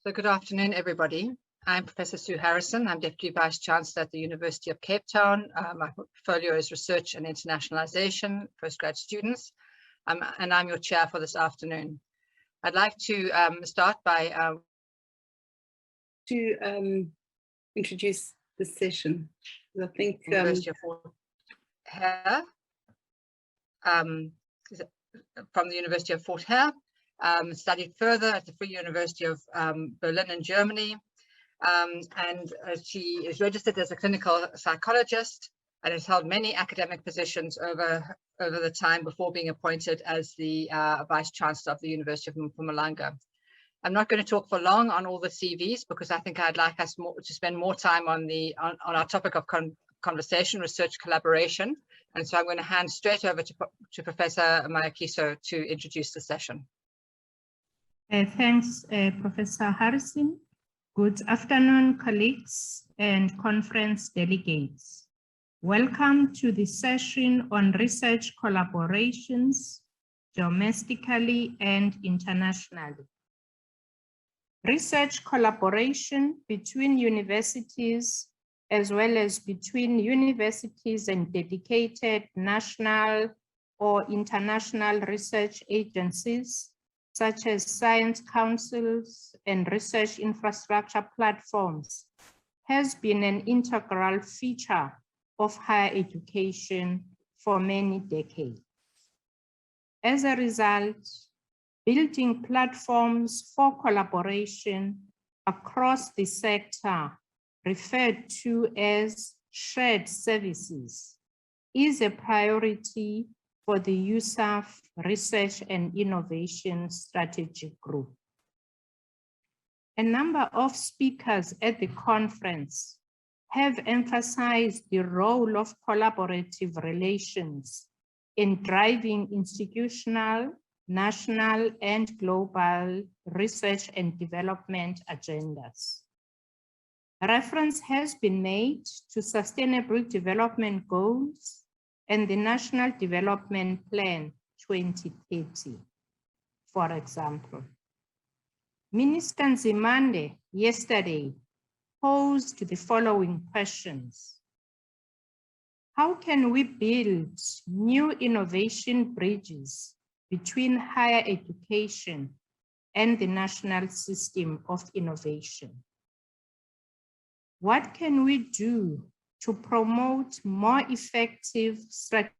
So good afternoon, everybody. I'm Professor Sue Harrison. I'm Deputy Vice-Chancellor at the University of Cape Town. My portfolio is Research and Internationalisation, postgrad students, and I'm your chair for this afternoon. I'd like to start by introduce the session. I think University of Fort Hare, from the University of Fort Hare. Studied further at the Free University of Berlin in Germany, and she is registered as a clinical psychologist and has held many academic positions over the time before being appointed as the Vice-Chancellor of the University of Mpumalanga. I'm not going to talk for long on all the CVs because I think I'd like us to spend more time on our topic of conversation, research, collaboration, and so I'm going to hand straight over to Professor Mayakiso to introduce the session. Thanks, Professor Harrison. Good afternoon, colleagues and conference delegates. Welcome to the session on research collaborations, domestically and internationally. Research collaboration between universities, as well as between universities and dedicated national or international research agencies, such as science councils and research infrastructure platforms, has been an integral feature of higher education for many decades. As a result, building platforms for collaboration across the sector, referred to as shared services, is a priority for the USAF Research and Innovation Strategic Group. A number of speakers at the conference have emphasized the role of collaborative relations in driving institutional, national, and global research and development agendas. Reference has been made to Sustainable Development Goals and the National Development Plan 2030, for example. Minister Nzimande yesterday posed the following questions. How can we build new innovation bridges between higher education and the national system of innovation? What can we do to promote more effective strategies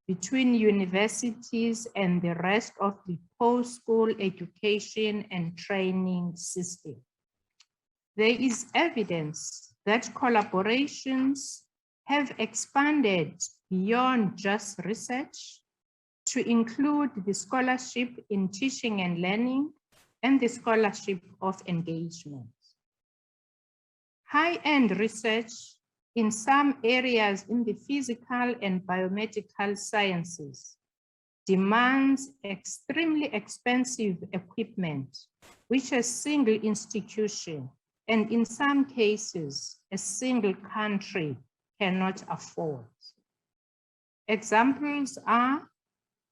between universities and the rest of the post-school education and training system? There is evidence that collaborations have expanded beyond just research to include the scholarship in teaching and learning and the scholarship of engagement. High-end research in some areas in the physical and biomedical sciences demands extremely expensive equipment, which a single institution, and in some cases, a single country cannot afford. Examples are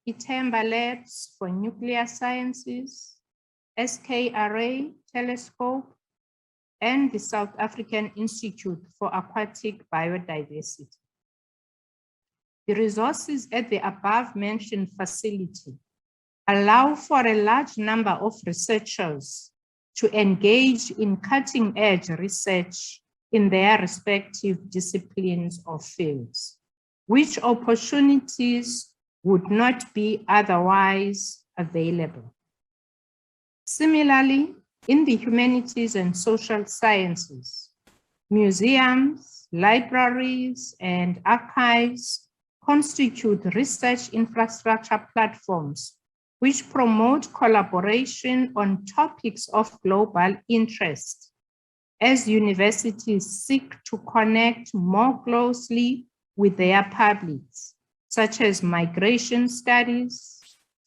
Itemba Labs for nuclear sciences, SK Array telescope, and the South African Institute for Aquatic Biodiversity. The resources at the above-mentioned facility allow for a large number of researchers to engage in cutting-edge research in their respective disciplines or fields, which opportunities would not be otherwise available. Similarly, in the humanities and social sciences, museums, libraries, and archives constitute research infrastructure platforms which promote collaboration on topics of global interest as universities seek to connect more closely with their publics, such as migration studies,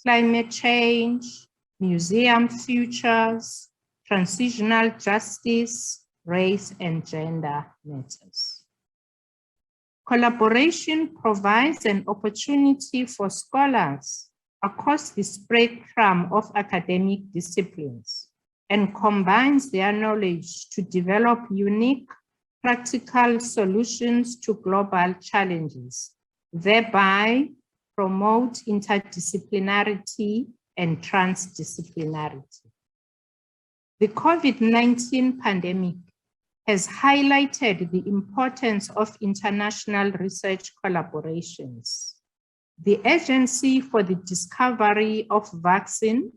climate change, museum futures, transitional justice, race and gender matters. Collaboration provides an opportunity for scholars across the spectrum of academic disciplines and combines their knowledge to develop unique practical solutions to global challenges, thereby promote interdisciplinarity and transdisciplinarity. The COVID-19 pandemic has highlighted the importance of international research collaborations. The urgency for the discovery of vaccine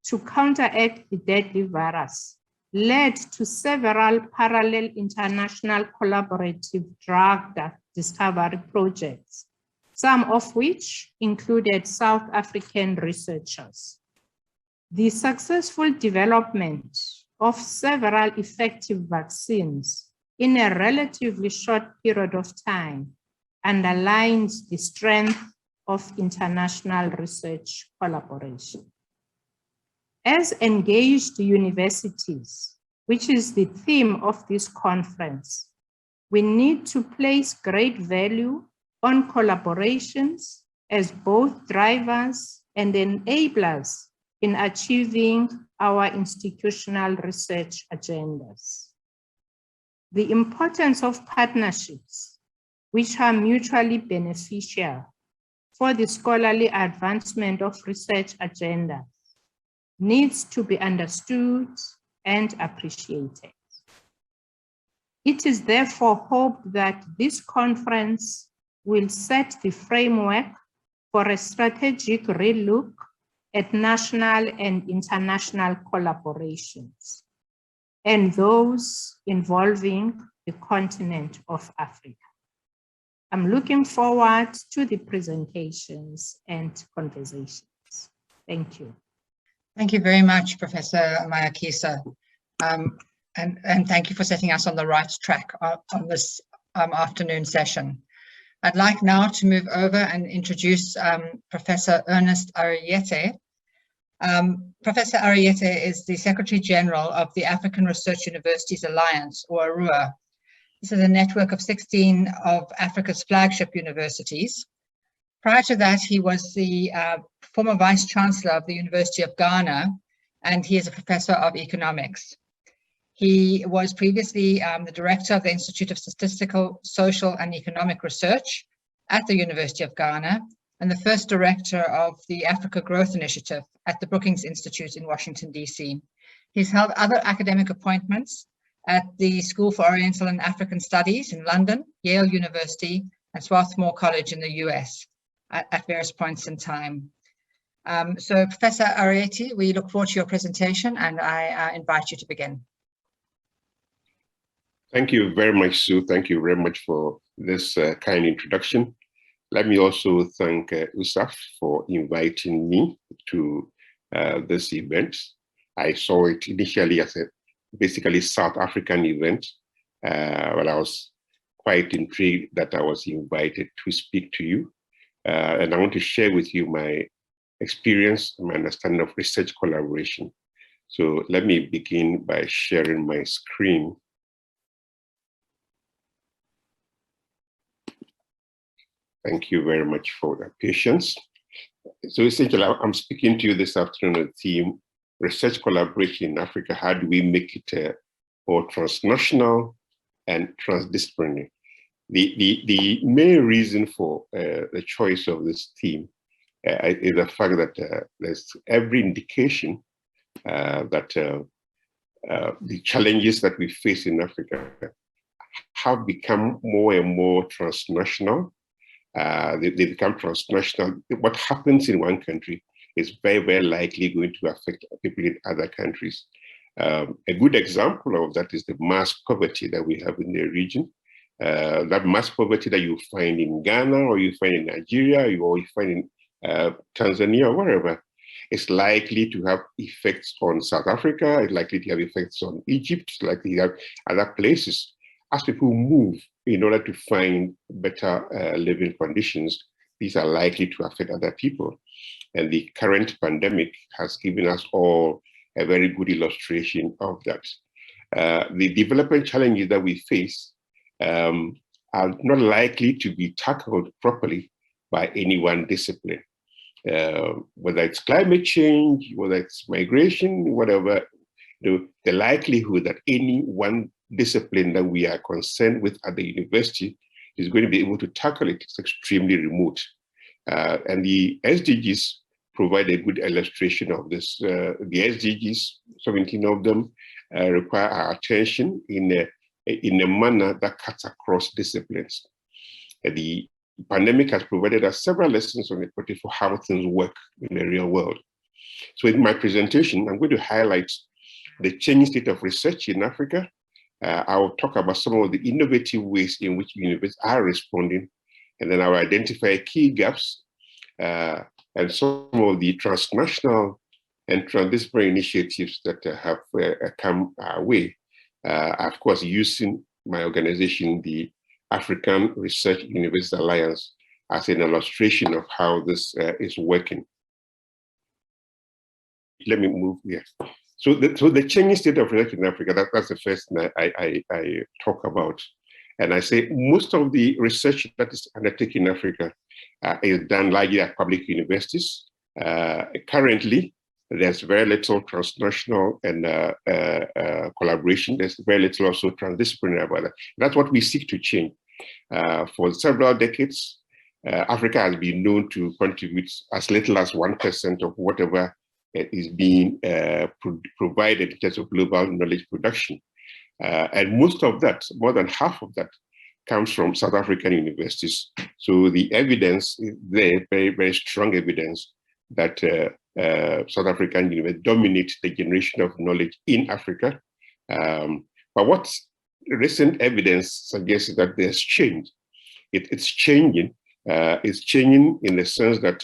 to counteract the deadly virus led to several parallel international collaborative drug discovery projects, some of which included South African researchers. The successful development of several effective vaccines in a relatively short period of time underlines the strength of international research collaboration. As engaged universities, which is the theme of this conference, we need to place great value on collaborations as both drivers and enablers in achieving our institutional research agendas. The importance of partnerships, which are mutually beneficial for the scholarly advancement of research agenda, needs to be understood and appreciated. It is therefore hoped that this conference will set the framework for a strategic relook at national and international collaborations, and those involving the continent of Africa. I'm looking forward to the presentations and conversations. Thank you. Thank you very much, Professor Mayakisa. And thank you for setting us on the right track on this afternoon session. I'd like now to move over and introduce Professor Ernest Aryeetey. Professor Aryeetey is the Secretary General of the African Research Universities Alliance, or ARUA. This is a network of 16 of Africa's flagship universities. Prior to that, he was the former Vice-Chancellor of the University of Ghana, and he is a Professor of Economics. He was previously the Director of the Institute of Statistical, Social and Economic Research at the University of Ghana, and the first Director of the Africa Growth Initiative at the Brookings Institute in Washington, D.C. He's held other academic appointments at the School for Oriental and African Studies in London, Yale University, and Swarthmore College in the US at various points in time. So Professor Aryeetey, we look forward to your presentation, and I invite you to begin. Thank you very much, Sue. Thank you very much for this kind introduction. Let me also thank USAF for inviting me to this event. I saw it initially as a basically South African event, but I was quite intrigued that I was invited to speak to you. And I want to share with you my experience and my understanding of research collaboration. So let me begin by sharing my screen. Thank you very much for your patience. So essentially, I'm speaking to you this afternoon on the theme, research collaboration in Africa. How do we make it more transnational and transdisciplinary? The main reason for the choice of this theme is the fact that there's every indication that the challenges that we face in Africa have become more and more transnational. They become transnational. What happens in one country is very, very likely going to affect people in other countries. A good example of that is the mass poverty that we have in the region. That mass poverty that you find in Ghana, or you find in Nigeria, or you find in Tanzania, or wherever, is likely to have effects on South Africa, it's likely to have effects on Egypt, it's likely to have other places. As people move in order to find better living conditions, these are likely to affect other people. And the current pandemic has given us all a very good illustration of that. The development challenges that we face are not likely to be tackled properly by any one discipline. Whether it's climate change, whether it's migration, whatever, the likelihood that any one discipline that we are concerned with at the university is going to be able to tackle it is extremely remote. And the SDGs provide a good illustration of this. The SDGs, 17 of them, require our attention in a manner that cuts across disciplines. The pandemic has provided us several lessons on the importance for how things work in the real world. So in my presentation, I'm going to highlight the changing state of research in Africa. I will talk about some of the innovative ways in which universities are responding, and then I will identify key gaps and some of the transnational and transdisciplinary initiatives that have come our way. Of course, using my organization, the African Research Universities Alliance, as an illustration of how this is working. Let me move here. So the changing state of research in Africa, that's the first thing I talk about. And I say most of the research that is undertaken in Africa is done largely at public universities. Currently, there's very little transnational and collaboration. There's very little also transdisciplinary about that. That's what we seek to change. For several decades, Africa has been known to contribute as little as 1% of whatever is being provided in terms of global knowledge production. And most of that, more than half of that, comes from South African universities. So the evidence is there, very, very strong evidence that South African universities dominate the generation of knowledge in Africa. But what recent evidence suggests that there's change. It's changing. It's changing in the sense that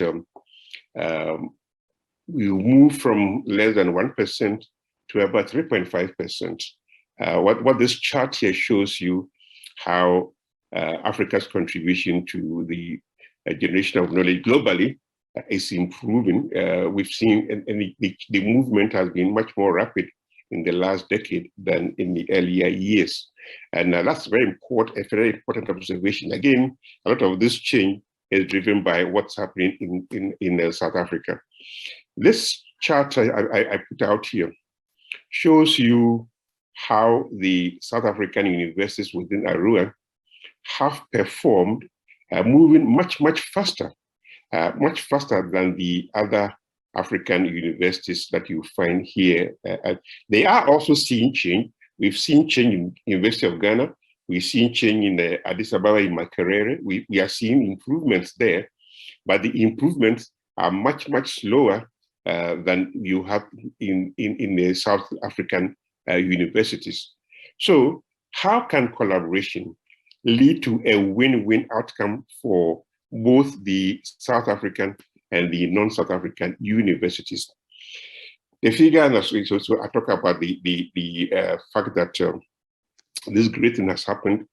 we move from less than 1% to about 3.5%. What this chart here shows you how Africa's contribution to the generation of knowledge globally is improving. We've seen, and the movement has been much more rapid in the last decade than in the earlier years. And that's a very important observation. Again, a lot of this change is driven by what's happening in South Africa. This chart I put out here shows you how the South African universities within ARUA have performed, moving much, much faster than the other African universities that you find here. They are also seeing change. We've seen change in University of Ghana. We've seen change in Addis Ababa in Makerere. We are seeing improvements there, but the improvements are much, much slower than you have in the South African universities. So how can collaboration lead to a win-win outcome for both the South African and the non-South African universities? The figure, and so I talk about the fact that this great thing has happened,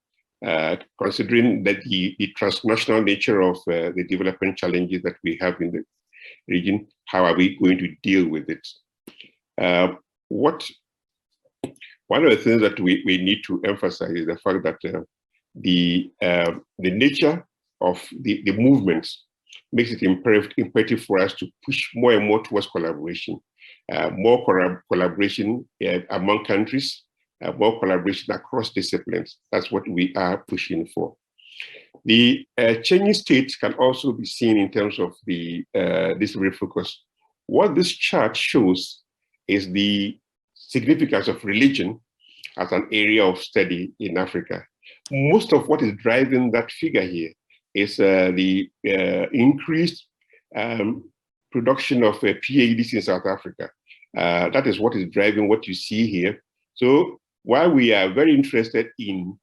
considering that the transnational nature of the development challenges that we have in the region. How are we going to deal with it? One of the things that we need to emphasize is the fact that the nature of the movements makes it imperative for us to push more and more towards collaboration, more collaboration among countries, more collaboration across disciplines. That's what we are pushing for. The changing state can also be seen in terms of this refocus. What this chart shows is the significance of religion as an area of study in Africa. Most of what is driving that figure here is the increased production of PhDs in South Africa. That is what is driving what you see here. So while we are very interested in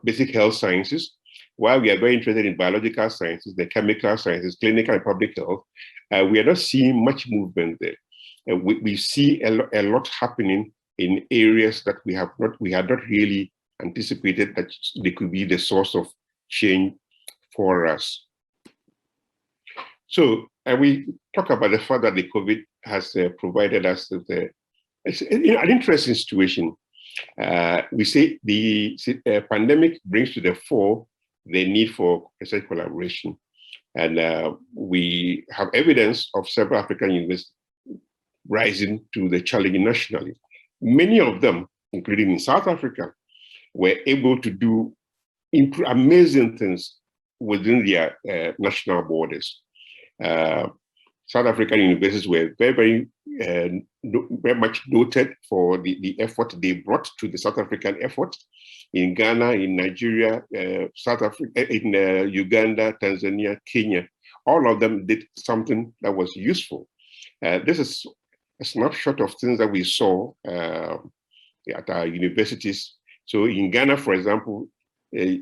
basic health sciences, while we are very interested in biological sciences, the chemical sciences, clinical and public health, we are not seeing much movement there. We see a lot happening in areas that we had not really anticipated that they could be the source of change for us. So, and we talk about the fact that the COVID has provided us with an interesting situation. We say the pandemic brings to the fore the need for research collaboration. And we have evidence of several African universities rising to the challenge nationally. many of them, including in South Africa, were able to do amazing things within their national borders. South African universities were very much noted for the effort they brought to the South African effort. In Ghana, in Nigeria, South Africa, in Uganda, Tanzania, Kenya, all of them did something that was useful. This is a snapshot of things that we saw at our universities. So in Ghana, for example, a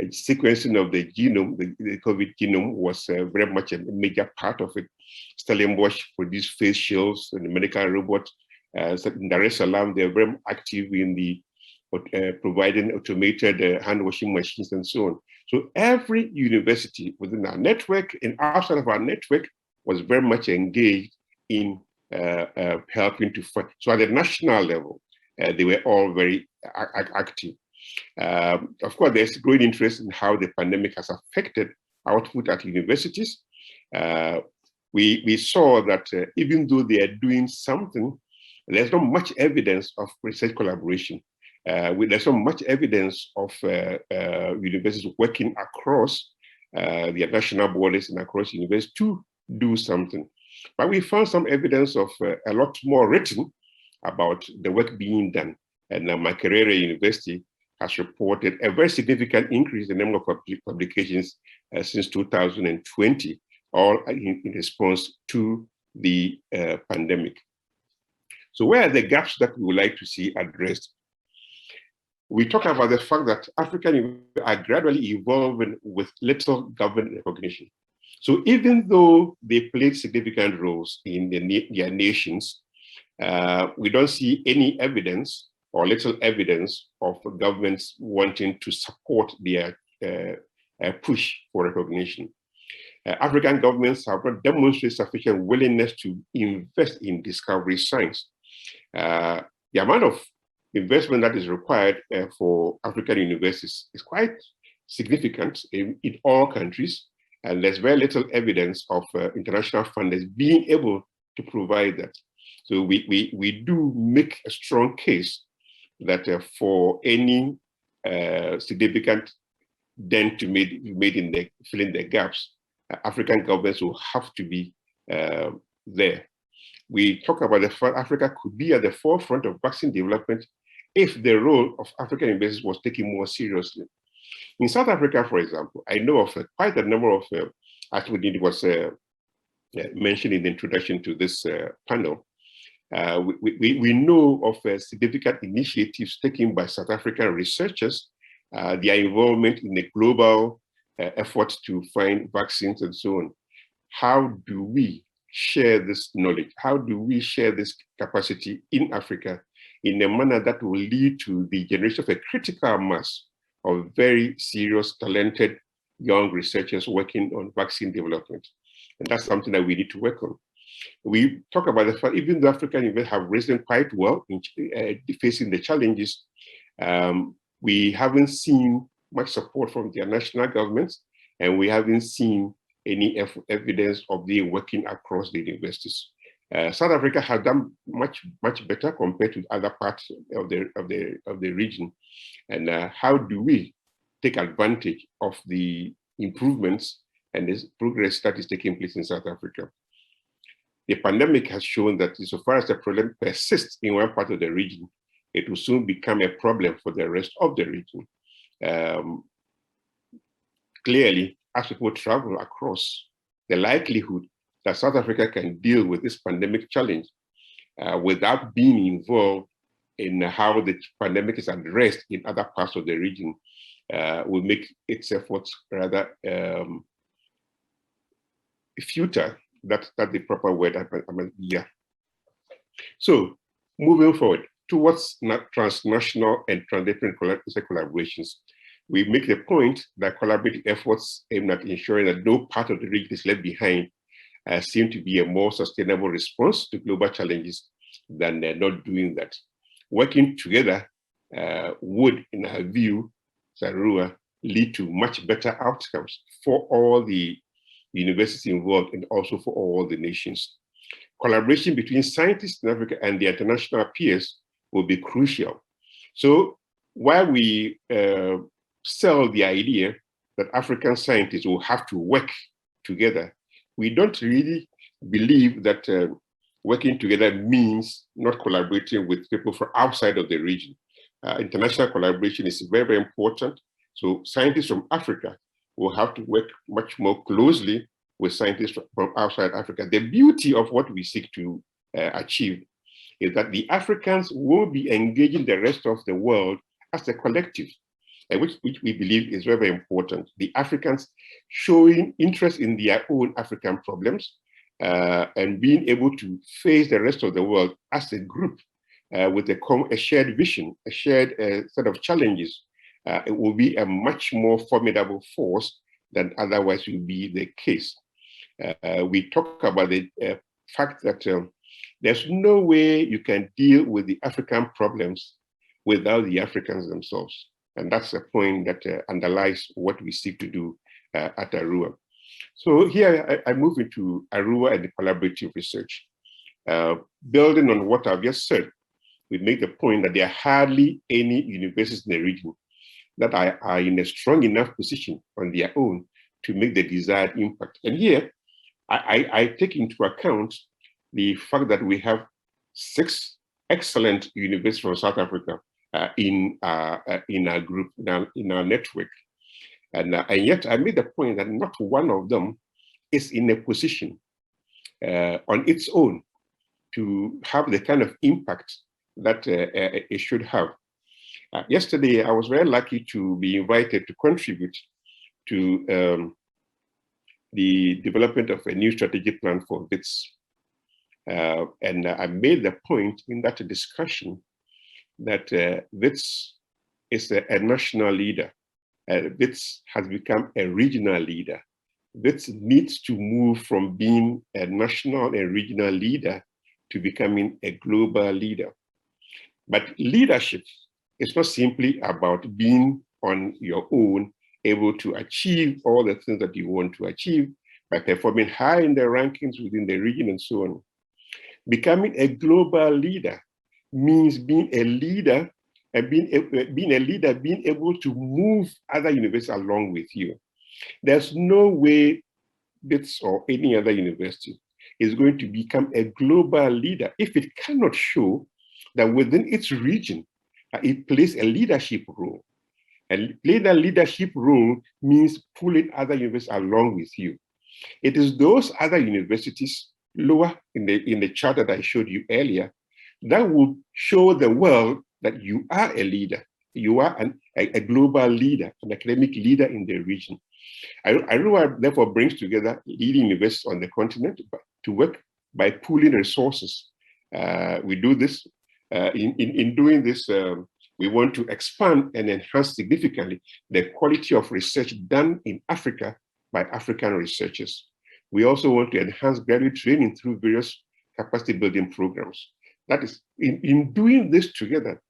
sequencing of the genome, the COVID genome, was very much a major part of it. Stellenbosch produced face shields and the medical robot. In Dar es Salaam, they're very active in the providing automated hand washing machines and so on. So every university within our network and outside of our network was very much engaged in helping to fight. So at the national level, they were all very active. Of course, there's growing interest in how the pandemic has affected output at universities. We saw that even though they are doing something, there's not much evidence of research collaboration. There's not much evidence of universities working across their national borders and across universities to do something. But we found some evidence of a lot more written about the work being done. And Makerere University has reported a very significant increase in the number of publications since 2020, all in response to the pandemic. So where are the gaps that we would like to see addressed? We talk about the fact that African universities are gradually evolving with little government recognition. So even though they played significant roles in their nations, we don't see any evidence or little evidence of governments wanting to support their push for recognition. African governments have not demonstrated sufficient willingness to invest in discovery science. The amount of investment that is required for African universities is quite significant in all countries, and there's very little evidence of international funders being able to provide that. So we do make a strong case that for any significant dent to made in the filling the gaps, African governments will have to be there. We talk about the fact Africa could be at the forefront of vaccine development if the role of African universities was taken more seriously. In South Africa, for example, I know of quite a number of, as it was mentioned in the introduction to this panel, we know of significant initiatives taken by South African researchers, their involvement in the global effort to find vaccines and so on. How do we share this knowledge? How do we share this capacity in Africa in a manner that will lead to the generation of a critical mass of very serious, talented young researchers working on vaccine development? And that's something that we need to work on. We talk about the fact, even though African universities have risen quite well in facing the challenges, we haven't seen much support from their national governments, and we haven't seen any evidence of them working across the universities. South Africa has done much better compared to other parts of the region. And how do we take advantage of the improvements and the progress that is taking place in South Africa? The pandemic has shown that insofar as the problem persists in one part of the region, it will soon become a problem for the rest of the region. Clearly, as people travel across, the likelihood that South Africa can deal with this pandemic challenge without being involved in how the pandemic is addressed in other parts of the region will make its efforts rather futile. That's the proper word. Yeah. So moving forward towards transnational and transdisciplinary collaborations, we make the point that collaborative efforts aimed at ensuring that no part of the region is left behind seem to be a more sustainable response to global challenges than not doing that. Working together would, in our view, Sarua, lead to much better outcomes for all the universities involved and also for all the nations. Collaboration between scientists in Africa and their international peers will be crucial. So while we sell the idea that African scientists will have to work together, we don't really believe that working together means not collaborating with people from outside of the region. International collaboration is very, very important. So scientists from Africa will have to work much more closely with scientists from outside Africa. The beauty of what we seek to achieve is that the Africans will be engaging the rest of the world as a collective, which we believe is very, very important. The Africans showing interest in their own African problems and being able to face the rest of the world as a group with a shared vision, a shared set of challenges. It will be a much more formidable force than otherwise will be the case. We talk about the fact that there's no way you can deal with the African problems without the Africans themselves. And that's a point that underlies what we seek to do at Arua. So here I move into Arua and the collaborative research. Building on what I've just said, we make the point that there are hardly any universities in the region that are in a strong enough position on their own to make the desired impact. And here, I take into account the fact that we have 6 excellent universities from South Africa in our group, in our network. And yet I made the point that not one of them is in a position on its own to have the kind of impact that it should have. Yesterday, I was very lucky to be invited to contribute to the development of a new strategic plan for WITS. And I made the point in that discussion that WITS is a national leader. WITS has become a regional leader. WITS needs to move from being a national and regional leader to becoming a global leader. But leadership is not simply about being on your own, able to achieve all the things that you want to achieve by performing high in the rankings within the region and so on. Becoming a global leader means being a leader and being able to move other universities along with you. There's no way WITS or any other university is going to become a global leader if it cannot show that within its region, it plays a leadership role. And playing that leadership role means pulling other universities along with you. It is those other universities lower in the chart that I showed you earlier that will show the world that you are a leader. You are a global leader, an academic leader in the region. Arua therefore brings together leading universities on the continent to work by pooling resources. We do this. In doing this, we want to expand and enhance significantly the quality of research done in Africa by African researchers. We also want to enhance graduate training through various capacity building programs. That is, in doing this together,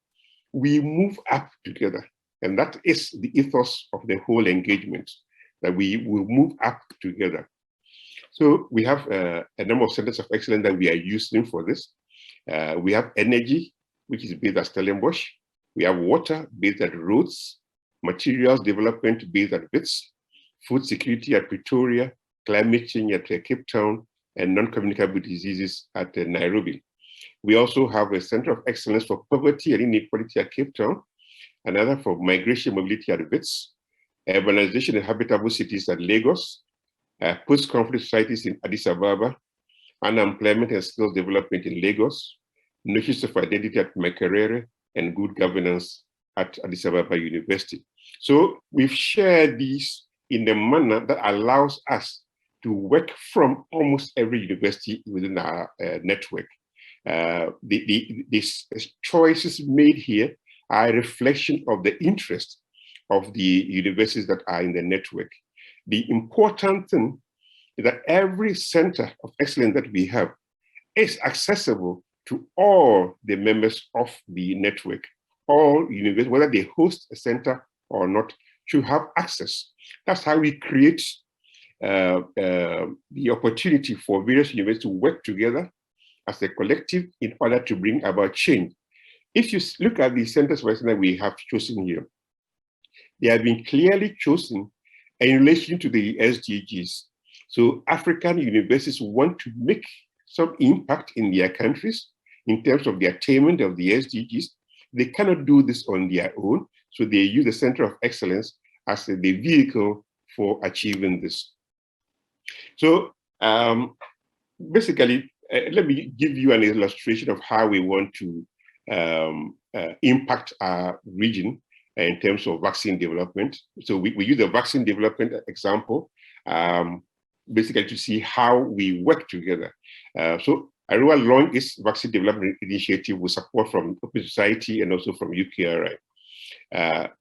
we move up together. And that is the ethos of the whole engagement, that we will move up together. So we have a number of centers of excellence that we are using for this. We have energy, which is based at Stellenbosch. We have water based at Rhodes, materials development based at WITS, food security at Pretoria, climate change at Cape Town, and non-communicable diseases at Nairobi. We also have a center of excellence for poverty and inequality at Cape Town, another for migration mobility at WITS, urbanization and habitable cities at Lagos, post-conflict societies in Addis Ababa, unemployment and skills development in Lagos, notions of identity at Makerere, and good governance at Addis Ababa University. So we've shared these in a manner that allows us to work from almost every university within our network. These choices made here are a reflection of the interest of the universities that are in the network. The important thing is that every center of excellence that we have is accessible to all the members of the network. All universities, whether they host a center or not, should have access. That's how we create the opportunity for various universities to work together as a collective in order to bring about change. if you look at the centers of excellence that we have chosen here, they have been clearly chosen in relation to the SDGs. So African universities want to make some impact in their countries in terms of the attainment of the SDGs. They cannot do this on their own, so they use the Center of Excellence as the vehicle for achieving this. So basically, let me give you an illustration of how we want to impact our region in terms of vaccine development. So we use the vaccine development example, basically to see how we work together. So Arua launched its vaccine development initiative with support from Open Society and also from UKRI.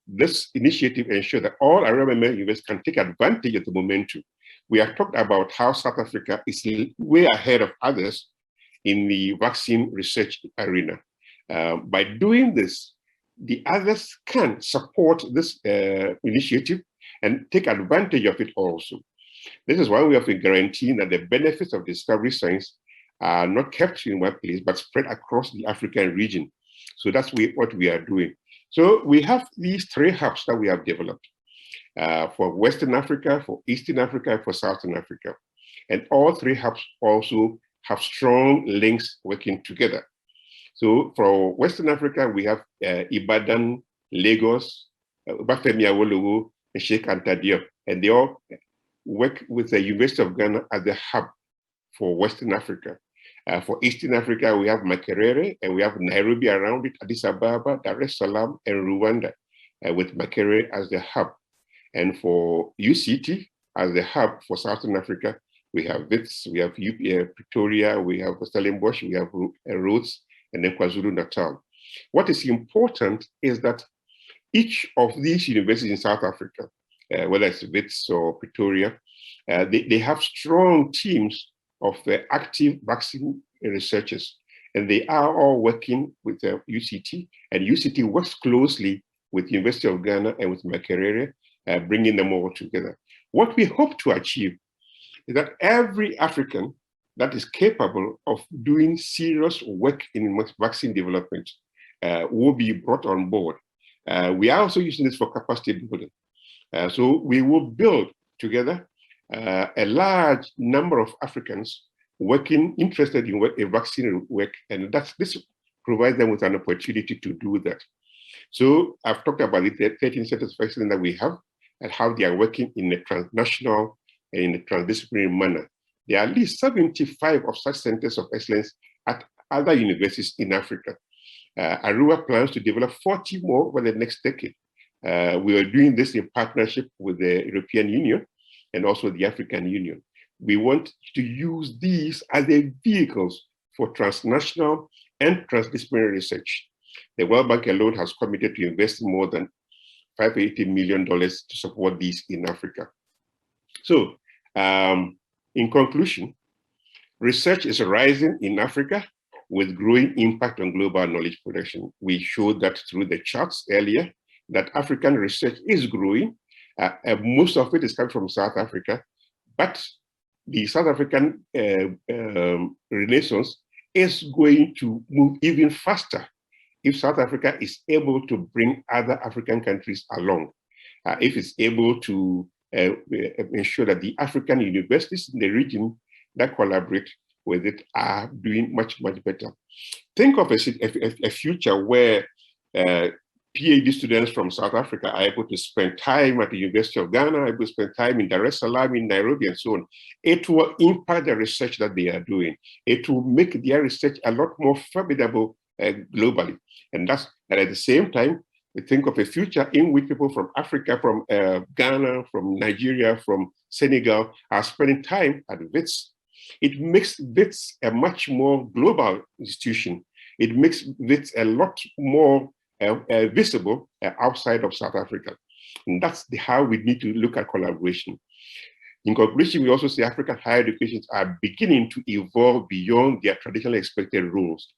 This initiative ensures that all Arua member universities can take advantage of the momentum. We have talked about how South Africa is way ahead of others in the vaccine research arena. By doing this, the others can support this initiative and take advantage of it also. This is why we have been guaranteeing that the benefits of discovery science are not kept in one place, but spread across the African region. So that's what we are doing. So we have these 3 hubs that we have developed for Western Africa, for Eastern Africa, and for Southern Africa. And all 3 hubs also have strong links working together. So for Western Africa, we have Ibadan, Lagos, Bafemi Awolowo, and Sheikh Anta Diop, and they all work with the University of Ghana as the hub for Western Africa. For Eastern Africa, we have Makerere, and we have Nairobi around it, Addis Ababa, Dar es Salaam, and Rwanda, with Makerere as the hub. And for UCT as the hub for Southern Africa, we have WITS, we have Pretoria, we have Stellenbosch, we have Rhodes, and then KwaZulu-Natal. What is important is that each of these universities in South Africa, whether it's WITS or Pretoria, they have strong teams of active vaccine researchers, and they are all working with UCT, and UCT works closely with the University of Ghana and with Makerere, bringing them all together. What we hope to achieve is that every African that is capable of doing serious work in vaccine development will be brought on board. We are also using this for capacity building. So we will build together a large number of Africans working, interested in vaccine work, and this provides them with an opportunity to do that. So I've talked about the 13 centers of excellence that we have and how they are working in a transnational and in a transdisciplinary manner. There are at least 75 of such centers of excellence at other universities in Africa. Arua plans to develop 40 more over the next decade. We are doing this in partnership with the European Union and also the African Union. We want to use these as the vehicles for transnational and transdisciplinary research. The World Bank alone has committed to invest more than $580 million to support these in Africa. So, in conclusion, research is rising in Africa with growing impact on global knowledge production. We showed that through the charts earlier, that African research is growing. Most of it is coming from South Africa, but the South African renaissance is going to move even faster if South Africa is able to bring other African countries along, if it's able to ensure that the African universities in the region that collaborate with it are doing much, much better. Think of a future where PhD students from South Africa are able to spend time at the University of Ghana, able to spend time in Dar es Salaam, in Nairobi, and so on. It will impact the research that they are doing. It will make their research a lot more formidable globally. And at the same time, we think of a future in which people from Africa, from Ghana, from Nigeria, from Senegal are spending time at WITS. It makes WITS a much more global institution. It makes WITS a lot more visible outside of South Africa. And that's how we need to look at collaboration. In conclusion, we also see African higher educations are beginning to evolve beyond their traditionally expected roles.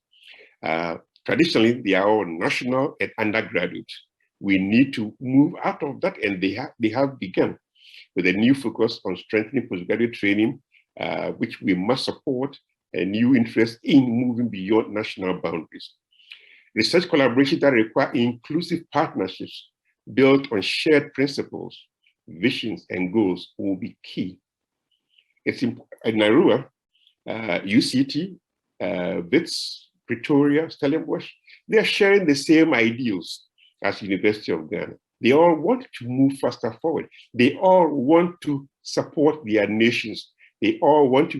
Traditionally, they are all national and undergraduate. We need to move out of that, and they have begun with a new focus on strengthening postgraduate training, which we must support, a new interest in moving beyond national boundaries. Research collaboration that require inclusive partnerships built on shared principles, visions, and goals will be key. It's in Nairua, UCT, WITS, Pretoria, Stellenbosch, they are sharing the same ideals as University of Ghana. They all want to move faster forward. They all want to support their nations. They all want to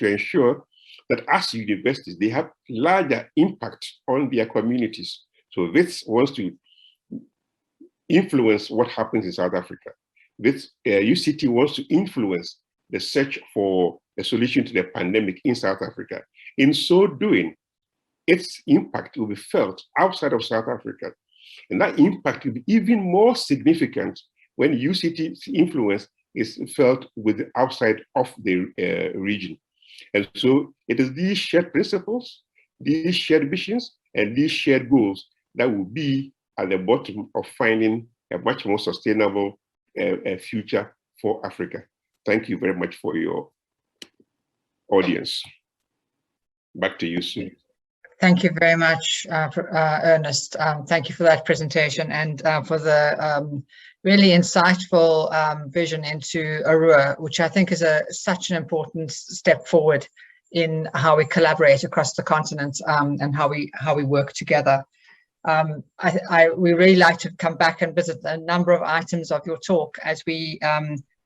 ensure that as universities, they have larger impact on their communities. So this wants to influence what happens in South Africa. This UCT wants to influence the search for a solution to the pandemic in South Africa. In so doing, its impact will be felt outside of South Africa. And that impact will be even more significant when UCT's influence is felt with outside of the region. And so it is these shared principles, these shared visions, and these shared goals that will be at the bottom of finding a much more sustainable future for Africa. Thank you very much for your audience. Back to you, Sue. Thank you very much, Ernest. Thank you for that presentation and for the really insightful vision into Arua, which I think is such an important step forward in how we collaborate across the continent and how we work together. We really like to come back and visit a number of items of your talk as we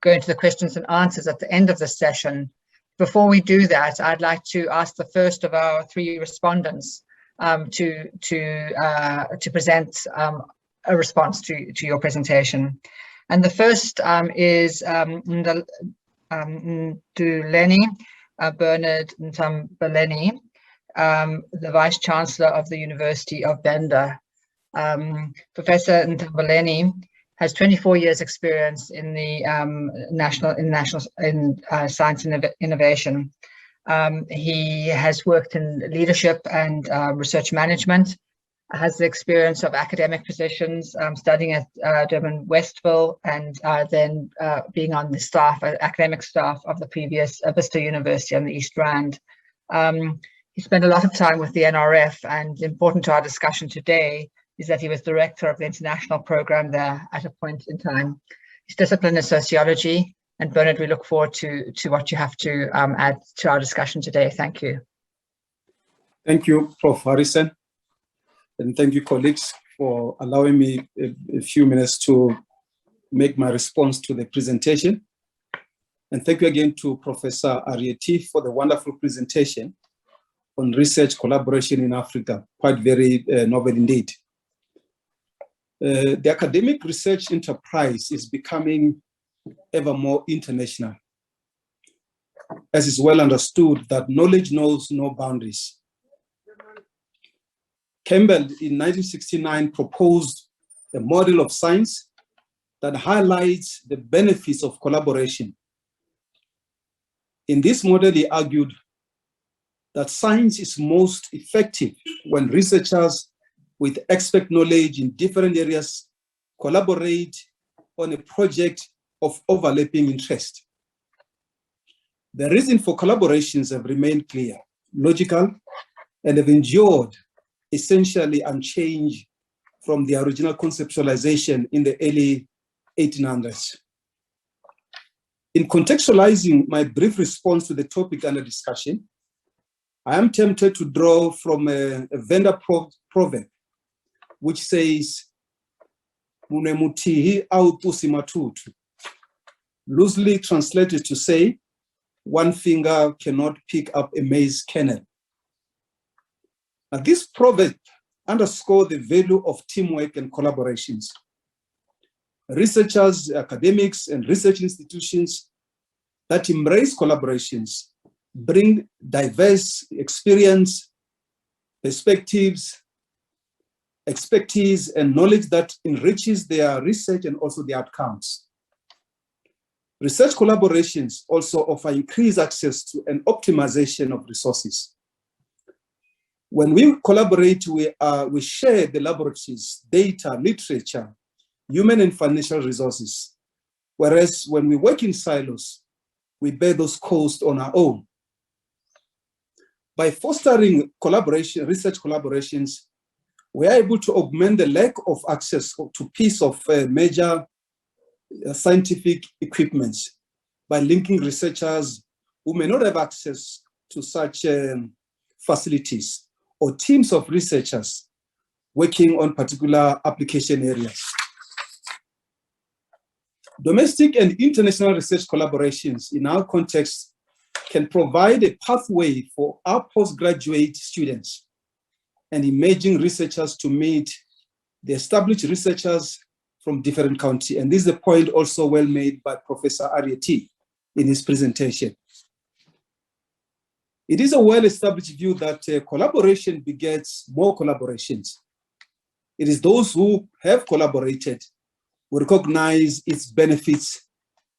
go into the questions and answers at the end of the session. Before we do that, I'd like to ask the first of our three respondents to present a response to your presentation. And the first is Nduleni Bernard Ntambaleni, the Vice-Chancellor of the University of Venda. Professor Ntambaleni has 24 years experience in the science and innovation. He has worked in leadership and research management, has the experience of academic positions, studying at Durban Westville, and then being on the staff, academic staff of the previous Vista University on the East Rand. He spent a lot of time with the NRF, and important to our discussion today is that he was director of the international program there at a point in time. His discipline is sociology, and Bernard, we look forward to what you have to add to our discussion today. Thank you. Thank you, Prof. Harrison, and thank you, colleagues, for allowing me a few minutes to make my response to the presentation. And thank you again to Professor Aryeetey for the wonderful presentation on research collaboration in Africa, quite very novel indeed. The academic research enterprise is becoming ever more international, as is well understood that knowledge knows no boundaries. Campbell in 1969 proposed a model of science that highlights the benefits of collaboration. In this model, he argued that science is most effective when researchers with expert knowledge in different areas collaborate on a project of overlapping interest. The reason for collaborations have remained clear, logical, and have endured essentially unchanged from the original conceptualization in the early 1800s. In contextualizing my brief response to the topic under discussion, I am tempted to draw from a Venda proverb, which says, "Munemutihi autusi matutu," loosely translated to say, one finger cannot pick up a maize kernel. Now, this proverb underscores the value of teamwork and collaborations. Researchers, academics, and research institutions that embrace collaborations bring diverse experience, perspectives, expertise, and knowledge that enriches their research and also the outcomes. Research collaborations also offer increased access to an optimization of resources. When we collaborate, we share the laboratories, data, literature, human and financial resources. Whereas when we work in silos, we bear those costs on our own. By fostering collaboration, research collaborations, we are able to augment the lack of access to piece of major scientific equipments by linking researchers who may not have access to such facilities or teams of researchers working on particular application areas. Domestic and international research collaborations in our context can provide a pathway for our postgraduate students and emerging researchers to meet the established researchers from different countries. And this is a point also well made by Professor Aryeetey in his presentation. It is a well-established view that collaboration begets more collaborations. It is those who have collaborated who recognize its benefits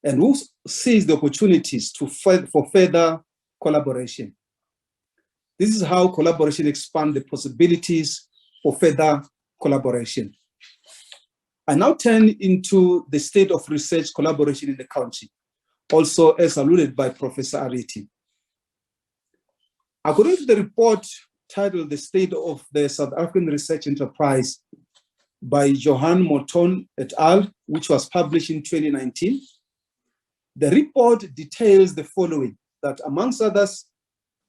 and who seize the opportunities for further collaboration. This is how collaboration expands the possibilities for further collaboration. I now turn into the state of research collaboration in the country, also as alluded by Professor Aryeetey. According to the report titled The State of the South African Research Enterprise by Johan Morton et al., which was published in 2019, the report details the following, that amongst others,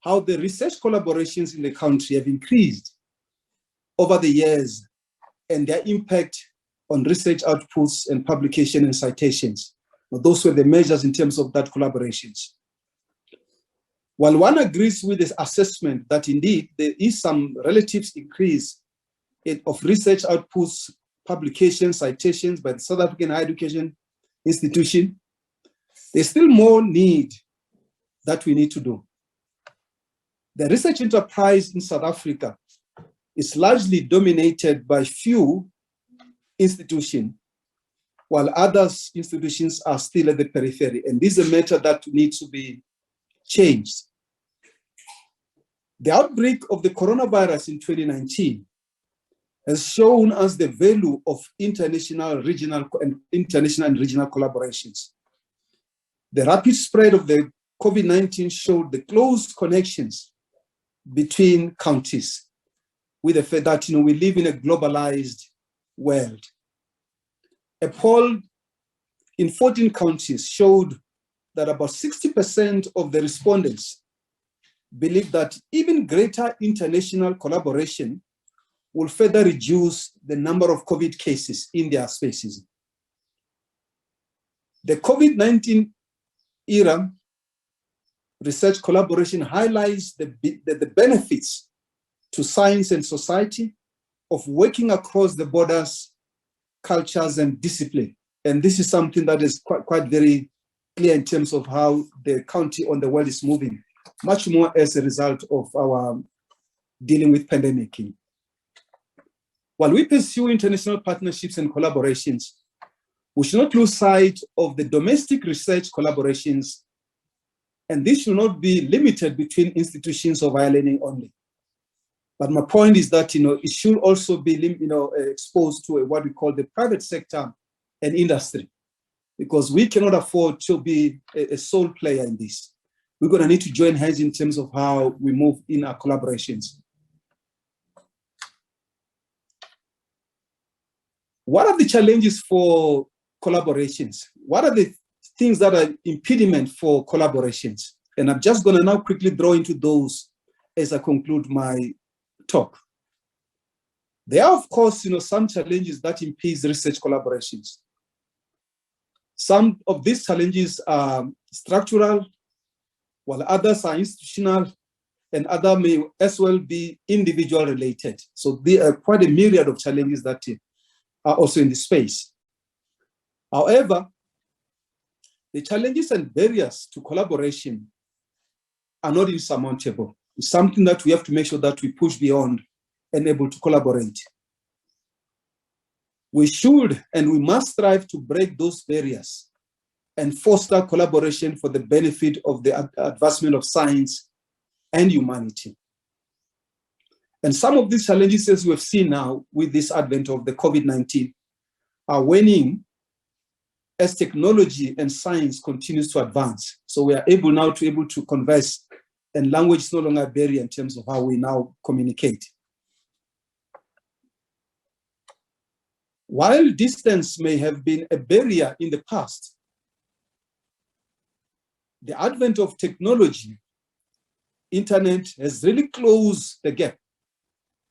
how the research collaborations in the country have increased over the years and their impact on research outputs and publication and citations. Now, those were the measures in terms of that collaborations. While one agrees with this assessment that indeed there is some relative increase of research outputs, publications, citations by the South African Higher Education Institution, there's still more need that we need to do. The research enterprise in South Africa is largely dominated by few institutions, while other institutions are still at the periphery. And this is a matter that needs to be changed. The outbreak of the coronavirus in 2019 has shown us the value of international and regional collaborations. The rapid spread of the COVID-19 showed the close connections between countries, with the fact that we live in a globalized world. A poll in 14 countries showed that about 60% of the respondents believe that even greater international collaboration will further reduce the number of COVID cases in their spaces. The COVID-19 era research collaboration highlights the benefits to science and society of working across the borders, cultures, and discipline. And this is something that is quite very clear in terms of how the country on the world is moving, much more as a result of our dealing with pandemic. While we pursue international partnerships and collaborations, we should not lose sight of the domestic research collaborations, and this should not be limited between institutions of higher learning only. But my point is that it should also be exposed to what we call the private sector and industry, because we cannot afford to be a sole player in this. We're going to need to join hands in terms of how we move in our collaborations. What are the challenges for collaborations? What are the things that are impediment for collaborations? And I'm just going to now quickly draw into those as I conclude my talk. There are, of course, some challenges that impede research collaborations. Some of these challenges are structural, while others are institutional, and others may as well be individual related. So there are quite a myriad of challenges that are also in this space. However, the challenges and barriers to collaboration are not insurmountable. It's something that we have to make sure that we push beyond and able to collaborate. We should and we must strive to break those barriers and foster collaboration for the benefit of the advancement of science and humanity. And some of these challenges, as we have seen now with this advent of the COVID-19, are waning as technology and science continues to advance. So we are able now to converse, and language is no longer a barrier in terms of how we now communicate. While distance may have been a barrier in the past, the advent of technology, internet, has really closed the gap.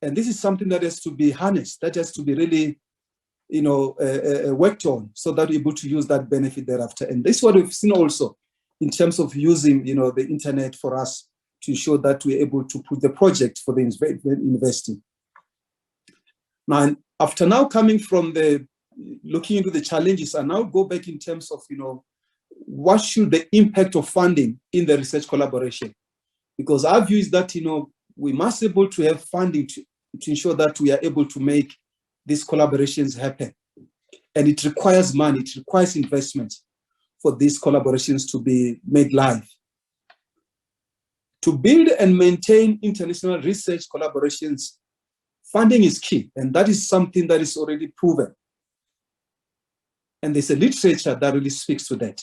And this is something that has to be harnessed, that has to be really, worked on, so that we're able to use that benefit thereafter. And this is what we've seen also in terms of using, the internet for us to ensure that we're able to put the project for the investing. Now, after now coming from looking into the challenges, I now go back in terms of, what should the impact of funding in the research collaboration? Because our view is that, we must be able to have funding to ensure that we are able to make these collaborations happen. And it requires money, it requires investment for these collaborations to be made live. To build and maintain international research collaborations, funding is key, and that is something that is already proven. And there's a literature that really speaks to that.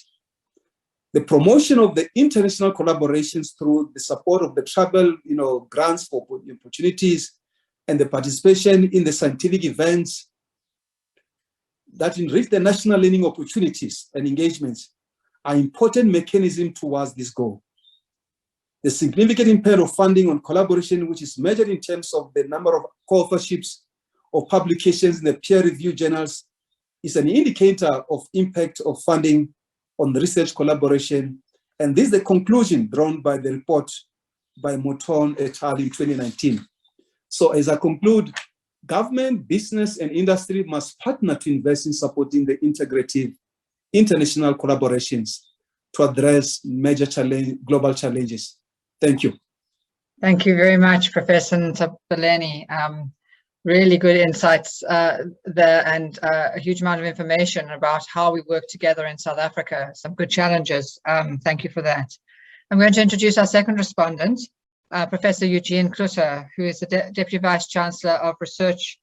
The promotion of the international collaborations through the support of the travel, grants for opportunities, and the participation in the scientific events that enrich the national learning opportunities and engagements are important mechanisms towards this goal. The significant impact of funding on collaboration, which is measured in terms of the number of co-authorships or publications in the peer-reviewed journals, is an indicator of impact of funding on the research collaboration. And this is the conclusion drawn by the report by Mouton et al. In 2019. So as I conclude, government, business, and industry must partner to invest in supporting the integrative international collaborations to address major global challenges. Thank you. Thank you very much, Professor Ntapeleni. Really good insights there, and a huge amount of information about how we work together in South Africa. Some good challenges. Thank you for that. I'm going to introduce our second respondent, Professor Eugene Klutter, who is the Deputy Vice-Chancellor of Research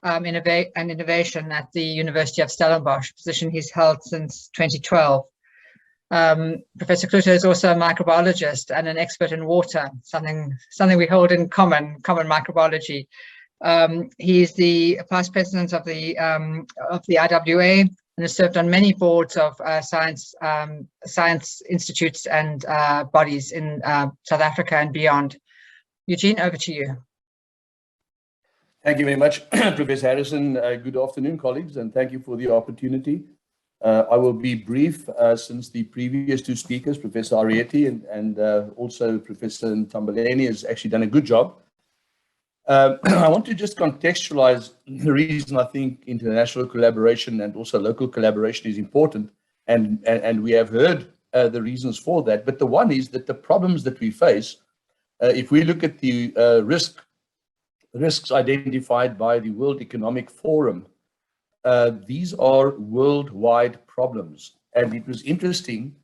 and Innovation at the University of Stellenbosch, a position he's held since 2012. Professor Klutter is also a microbiologist and an expert in water, something we hold in common microbiology. He is the Vice President of the IWA and has served on many boards of science institutes and bodies in South Africa and beyond. Eugene, over to you. Thank you very much, Professor Harrison. Good afternoon, colleagues, and thank you for the opportunity. I will be brief since the previous two speakers, Professor Aryeetey and also Professor Ntapeleni, has actually done a good job. I want to just contextualize the reason I think international collaboration and also local collaboration is important, and we have heard the reasons for that. But the one is that the problems that we face, if we look at the risks identified by the World Economic Forum, these are worldwide problems. And it was interesting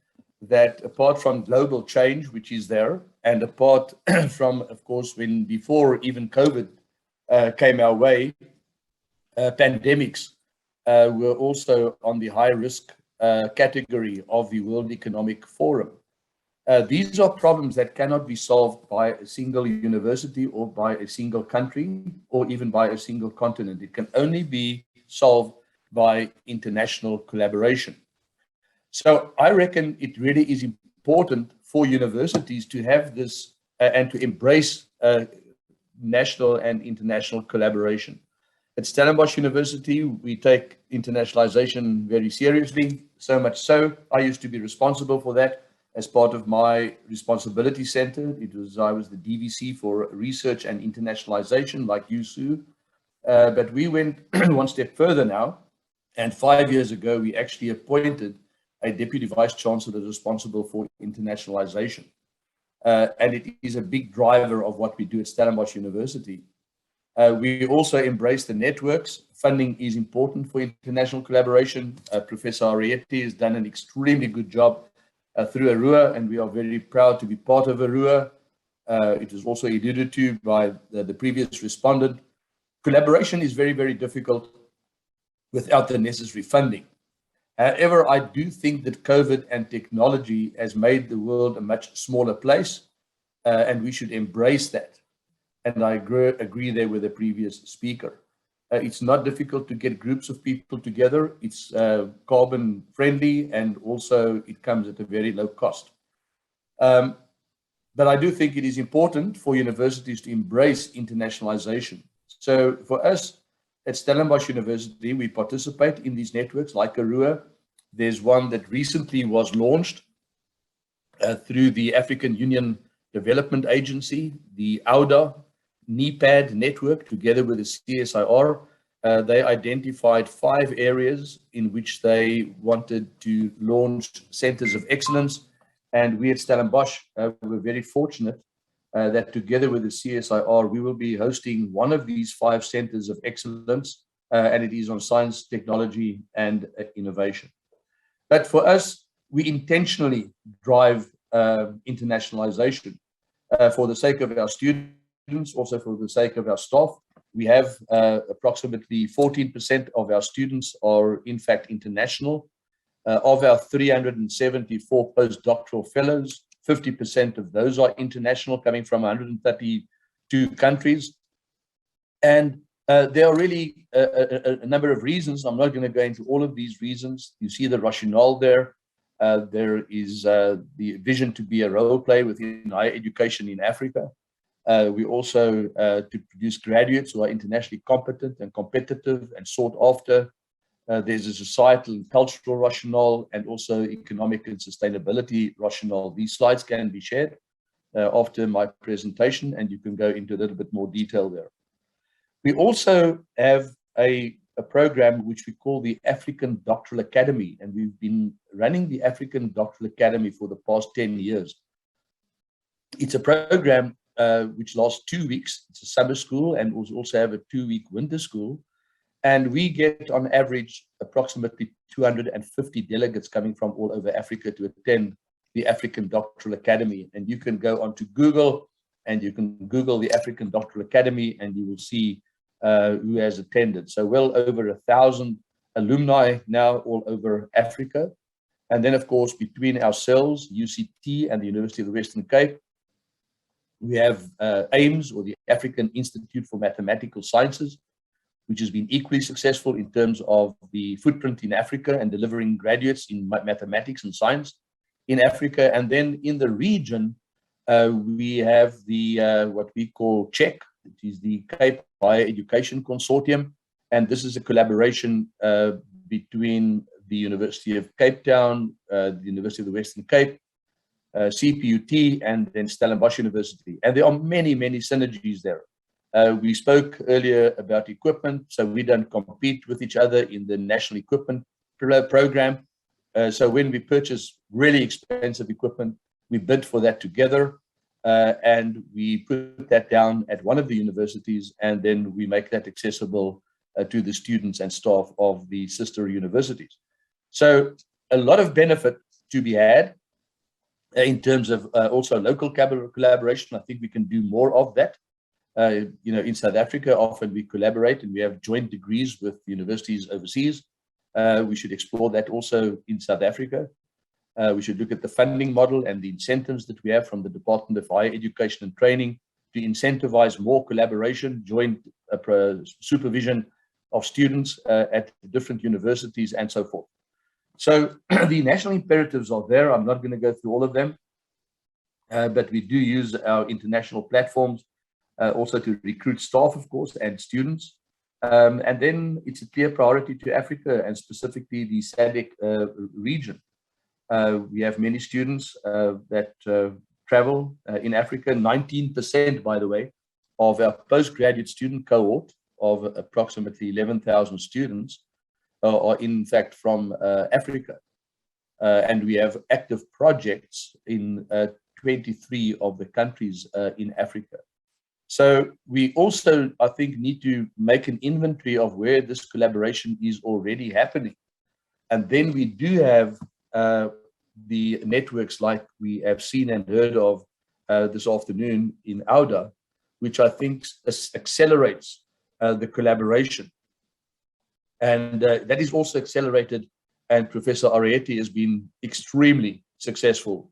that apart from global change, which is there, and apart from, of course, when before even COVID came our way, pandemics were also on the high risk category of the World Economic Forum. These are problems that cannot be solved by a single university or by a single country or even by a single continent. It can only be solved by international collaboration. So I reckon it really is important for universities to have this and to embrace national and international collaboration. At Stellenbosch University, we take internationalization very seriously, so much so I used to be responsible for that as part of my responsibility center. I was the DVC for research and internationalization, like you, Sue. But we went one step further now, and 5 years ago, we actually appointed a Deputy Vice-Chancellor responsible for internationalization. And it is a big driver of what we do at Stellenbosch University. We also embrace the networks. Funding is important for international collaboration. Professor Aryeetey has done an extremely good job through ARUA, and we are very proud to be part of ARUA. It was also alluded to by the previous respondent. Collaboration is very, very difficult without the necessary funding. However, I do think that COVID and technology has made the world a much smaller place, and we should embrace that. And I agree there with the previous speaker. It's not difficult to get groups of people together. It's carbon friendly, and also it comes at a very low cost. But I do think it is important for universities to embrace internationalization. So for us at Stellenbosch University, we participate in these networks like Arua. There's one that recently was launched through the African Union Development Agency, the AUDA NEPAD network, together with the CSIR. They identified 5 areas in which they wanted to launch centers of excellence. And we at Stellenbosch were very fortunate that together with the CSIR, we will be hosting one of these 5 centers of excellence, and it is on science, technology, and innovation. But for us, we intentionally drive internationalization for the sake of our students, also for the sake of our staff. We have approximately 14% of our students are in fact international. Of our 374 postdoctoral fellows, 50% of those are international, coming from 132 countries. And there are really a number of reasons. I'm not going to go into all of these reasons. You see the rationale there. There is the vision to be a role play within higher education in Africa. We also to produce graduates who are internationally competent and competitive and sought after. There's a societal and cultural rationale, and also economic and sustainability rationale. These slides can be shared after my presentation, and you can go into a little bit more detail there. We also have a program which we call the African Doctoral Academy, and we've been running the African Doctoral Academy for the past 10 years. It's a program which lasts 2 weeks. It's a summer school, and we also have a 2-week winter school. And we get on average approximately 250 delegates coming from all over Africa to attend the African Doctoral Academy. And you can go onto Google and you can Google the African Doctoral Academy, and you will see who has attended. So well over 1,000 alumni now all over Africa. And then, of course, between ourselves, UCT and the University of the Western Cape, we have AIMS, or the African Institute for Mathematical Sciences, which has been equally successful in terms of the footprint in Africa and delivering graduates in mathematics and science in Africa. And then in the region, we have the what we call CHEC, which is the Cape Higher Education Consortium. And this is a collaboration between the University of Cape Town, the University of the Western Cape, CPUT, and then Stellenbosch University. And there are many, many synergies there. We spoke earlier about equipment, so we don't compete with each other in the National Equipment Program. So when we purchase really expensive equipment, we bid for that together, and we put that down at one of the universities, and then we make that accessible to the students and staff of the sister universities. So a lot of benefit to be had in terms of also local collaboration. I think we can do more of that. In South Africa, often we collaborate and we have joint degrees with universities overseas. We should explore that also in South Africa. We should look at the funding model and the incentives that we have from the Department of Higher Education and Training to incentivize more collaboration, joint supervision of students at different universities and so forth. So the national imperatives are there. I'm not going to go through all of them, but we do use our international platforms also to recruit staff, of course, and students. And then it's a clear priority to Africa and specifically the SADC region. We have many students that travel in Africa. 19%, by the way, of our postgraduate student cohort of approximately 11,000 students are in fact from Africa. And we have active projects in 23 of the countries in Africa. So we also, I think, need to make an inventory of where this collaboration is already happening. And then we do have the networks like we have seen and heard of this afternoon in AUDA, which I think accelerates the collaboration. And that is also accelerated, and Professor Aryeetey has been extremely successful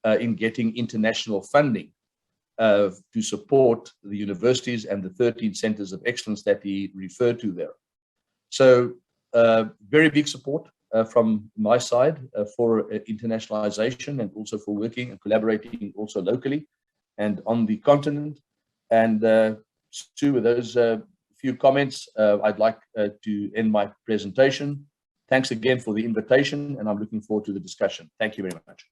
in getting international funding to support the universities and the 13 centers of excellence that he referred to there. So very big support from my side for internationalization and also for working and collaborating also locally and on the continent. And Stu, with those few comments, I'd like to end my presentation. Thanks again for the invitation, and I'm looking forward to the discussion. Thank you very much.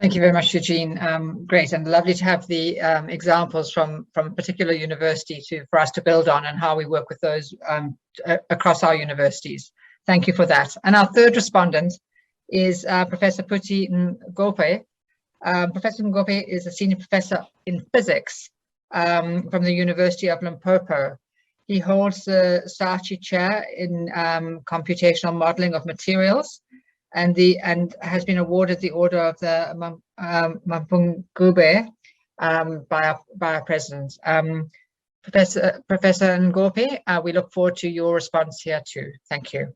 Thank you very much, Eugene. Great, and lovely to have the examples from a particular university for us to build on, and how we work with those across our universities. Thank you for that. And our third respondent is Professor Phuthi Ngope. Professor Ngope is a senior professor in physics from the University of Limpopo. He holds the Saatchi Chair in computational modeling of materials, and has been awarded the Order of the Mapungubwe by our president. Professor Ngope, we look forward to your response here too. Thank you.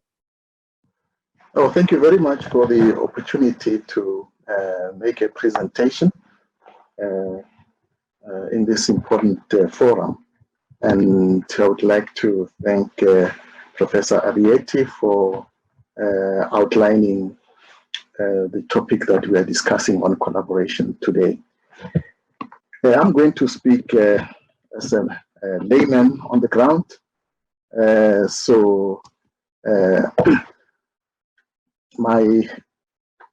Oh, thank you very much for the opportunity to make a presentation in this important forum. And I would like to thank Professor Aryeetey for outlining the topic that we are discussing on collaboration today. I'm going to speak as a layman on the ground. My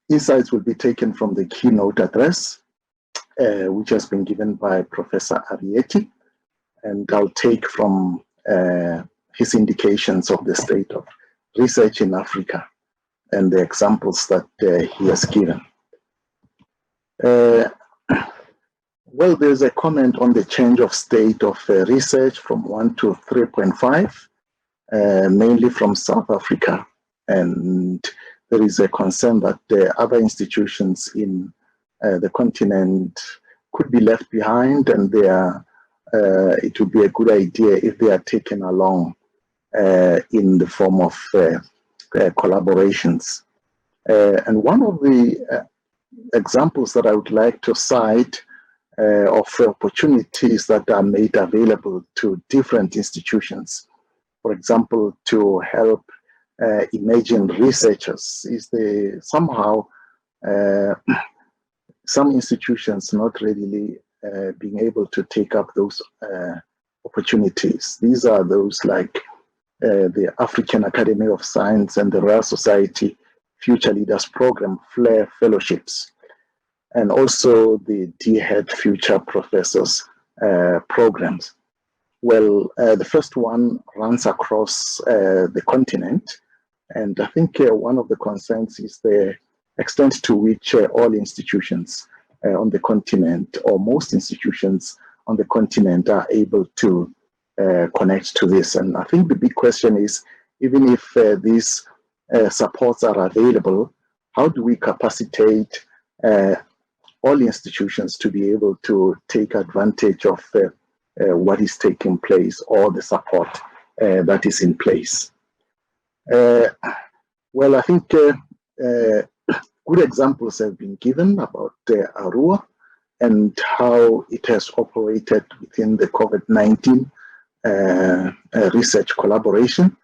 insights will be taken from the keynote address, which has been given by Professor Aryeetey, and I'll take from his indications of the state of research in Africa and the examples that he has given. Well, there's a comment on the change of state of research from 1 to 3.5, mainly from South Africa. And there is a concern that other institutions in the continent could be left behind, and it would be a good idea if they are taken along in the form of collaborations. And one of the examples that I would like to cite of opportunities that are made available to different institutions, for example, to help emerging researchers, is somehow some institutions not readily being able to take up those opportunities. These are those like the African Academy of Science and the Royal Society Future Leaders Program, FLAIR Fellowships, and also the DHEAD Future Professors programs. Well, the first one runs across the continent, and I think one of the concerns is the extent to which all institutions on the continent, or most institutions on the continent, are able to connect to this. And I think the big question is, even if these supports are available, how do we capacitate all institutions to be able to take advantage of what is taking place, or the support that is in place? Well, I think good examples have been given about Arua and how it has operated within the COVID-19 research collaboration,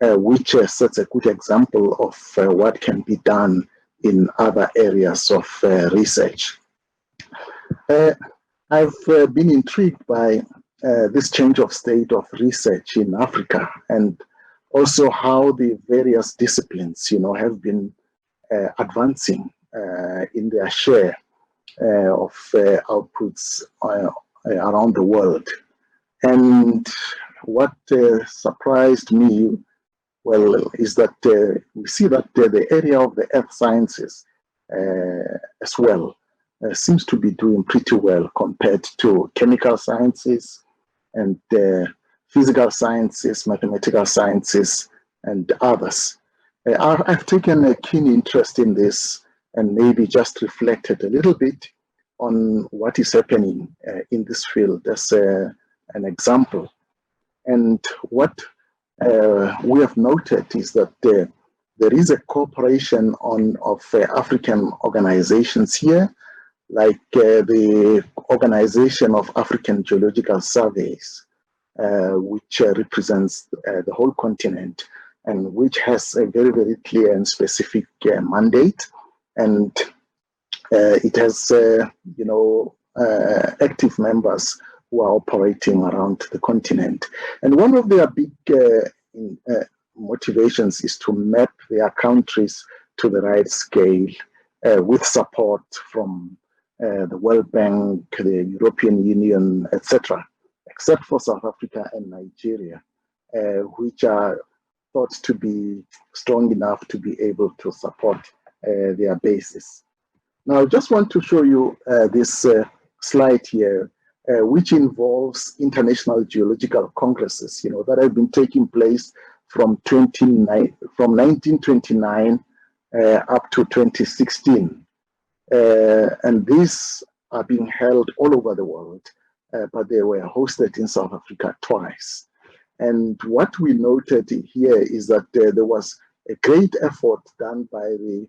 which sets a good example of what can be done in other areas of research. I've been intrigued by this change of state of research in Africa, and also how the various disciplines, have been advancing in their share of outputs around the world. And what surprised me, well, is that we see that the area of the earth sciences as well seems to be doing pretty well compared to chemical sciences and physical sciences, mathematical sciences, and others. I've taken a keen interest in this, and maybe just reflected a little bit on what is happening in this field as an example. And what we have noted is that there is a cooperation of African organizations here, like the Organization of African Geological Surveys, which represents the whole continent, and which has a very, very clear and specific mandate. And it has, active members who are operating around the continent. And one of their big motivations is to map their countries to the right scale with support from the World Bank, the European Union, etc., except for South Africa and Nigeria, which are thought to be strong enough to be able to support their bases. Now, I just want to show you this slide here, which involves international geological congresses, that have been taking place from 1929 up to 2016. And these are being held all over the world, but they were hosted in South Africa twice. And what we noted here is that there was a great effort done by the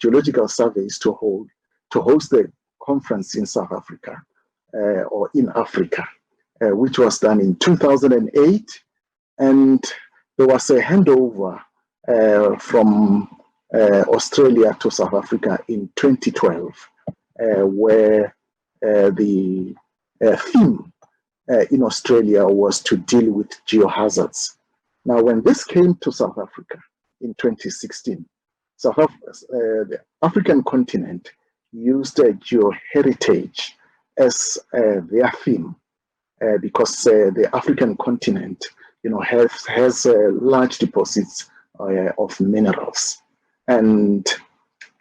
geological surveys to host the conference in South Africa or in Africa, which was done in 2008. And there was a handover from Australia to South Africa in 2012, where the theme in Australia was to deal with geohazards. Now, when this came to South Africa in 2016, the African continent used geoheritage as their theme because the African continent, has large deposits of minerals. And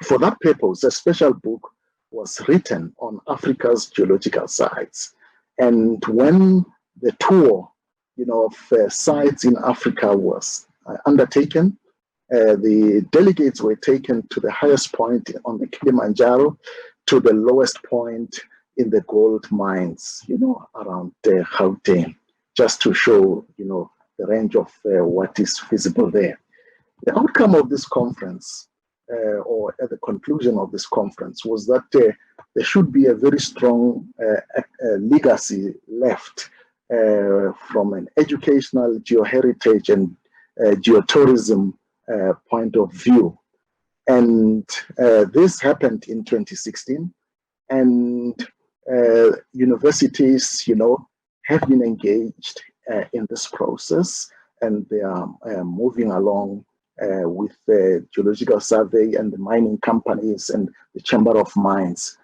for that purpose, a special book was written on Africa's geological sites. And when the tour, of sites in Africa was undertaken, the delegates were taken to the highest point on the Kilimanjaro, to the lowest point in the gold mines, around Gauteng, just to show, the range of what is feasible there. The outcome of this conference, or at the conclusion of this conference, was that there should be a very strong legacy left from an educational, geoheritage, and geotourism point of view. And this happened in 2016. And universities, have been engaged in this process, and they are moving along with the Geological Survey and the mining companies and the Chamber of Mines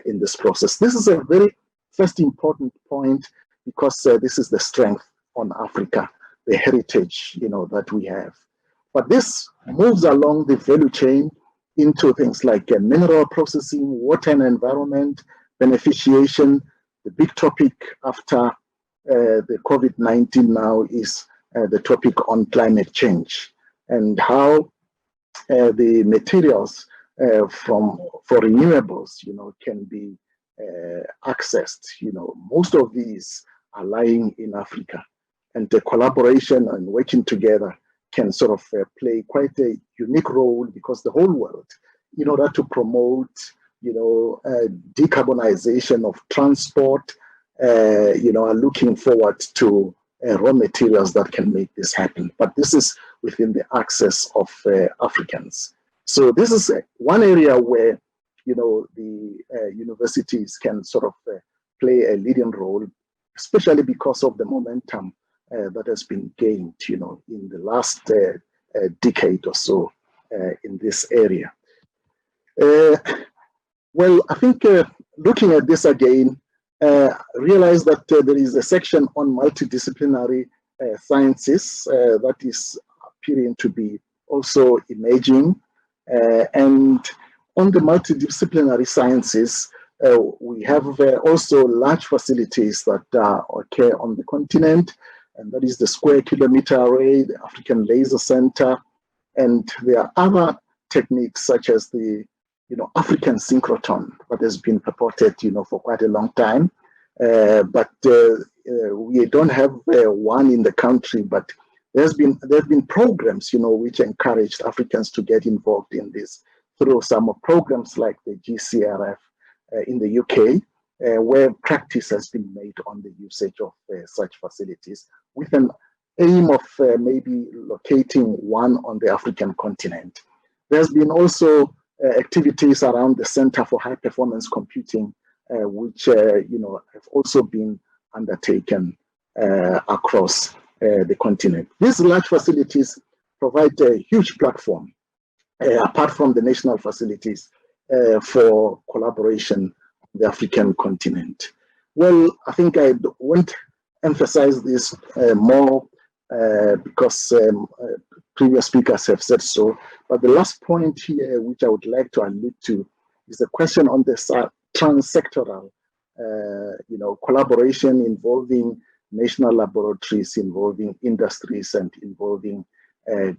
in this process. This is a very first important point because this is the strength on Africa, the heritage, that we have. But this moves along the value chain into things like mineral processing, water and environment, beneficiation. The big topic after the COVID-19 now is the topic on climate change and how the materials for renewables, can be accessed. Most of these are lying in Africa, and the collaboration and working together can sort of play quite a unique role, because the whole world, in order to promote, decarbonization of transport, are looking forward to raw materials that can make this happen. But this is within the access of Africans. So this is one area where, the universities can sort of play a leading role, especially because of the momentum that has been gained, in the last decade or so in this area. Well, I think looking at this again, realize that there is a section on multidisciplinary sciences that is appearing to be also emerging. And on the multidisciplinary sciences, we have also large facilities that occur on the continent, and that is the Square Kilometer Array, the African Laser Center, and there are other techniques such as the African synchrotron that has been purported for quite a long time, but we don't have one in the country. But there have been programs which encouraged Africans to get involved in this through some programs like the GCRF in the UK, where practice has been made on the usage of such facilities with an aim of maybe locating one on the African continent. There's been also activities around the Center for High Performance Computing, which have also been undertaken across the continent. These large facilities provide a huge platform, apart from the national facilities, for collaboration on the African continent. Well, I think I won't emphasize this more because previous speakers have said so. But the last point here, which I would like to allude to, is the question on the trans-sectoral, collaboration involving national laboratories, involving industries, and involving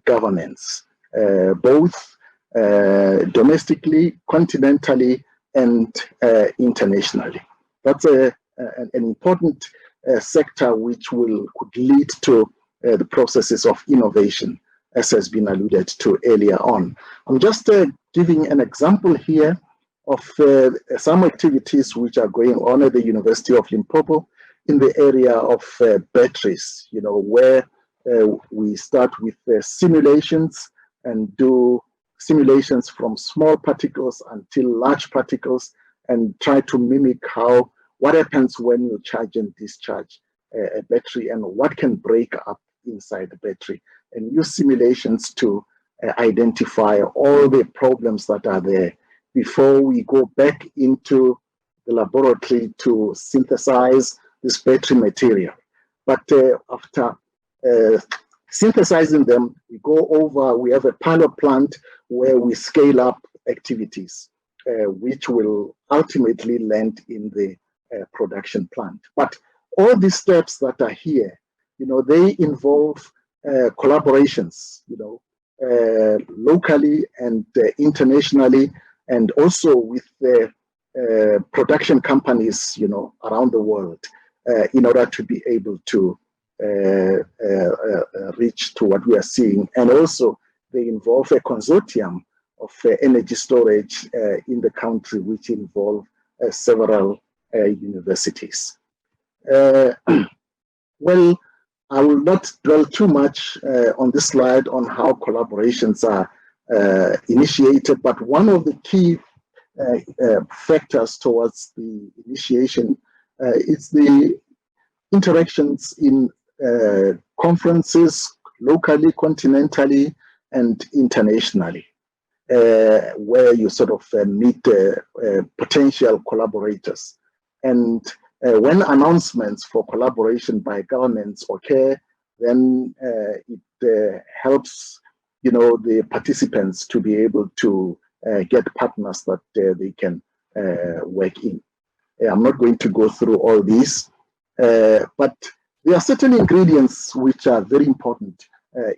governments, both domestically, continentally, and internationally. That's an important sector which could lead to the processes of innovation, as has been alluded to earlier on. I'm just giving an example here of some activities which are going on at the University of Limpopo in the area of batteries, where we start with simulations and do simulations from small particles until large particles and try to mimic what happens when you charge and discharge a battery and what can break up inside the battery, and use simulations to identify all the problems that are there before we go back into the laboratory to synthesize this battery material. But after synthesizing them, we have a pilot plant where we scale up activities, which will ultimately land in the production plant. But all these steps that are here, they involve collaborations, locally and internationally, and also with the production companies, around the world, in order to be able to reach to what we are seeing. And also they involve a consortium of energy storage in the country, which involve several universities. Well, I will not dwell too much on this slide on how collaborations are initiated, but one of the key factors towards the initiation is the interactions in conferences, locally, continentally, and internationally, where you sort of meet potential collaborators. And when announcements for collaboration by governments occur, then it helps, the participants to be able to get partners that they can work in. I'm not going to go through all these, but there are certain ingredients which are very important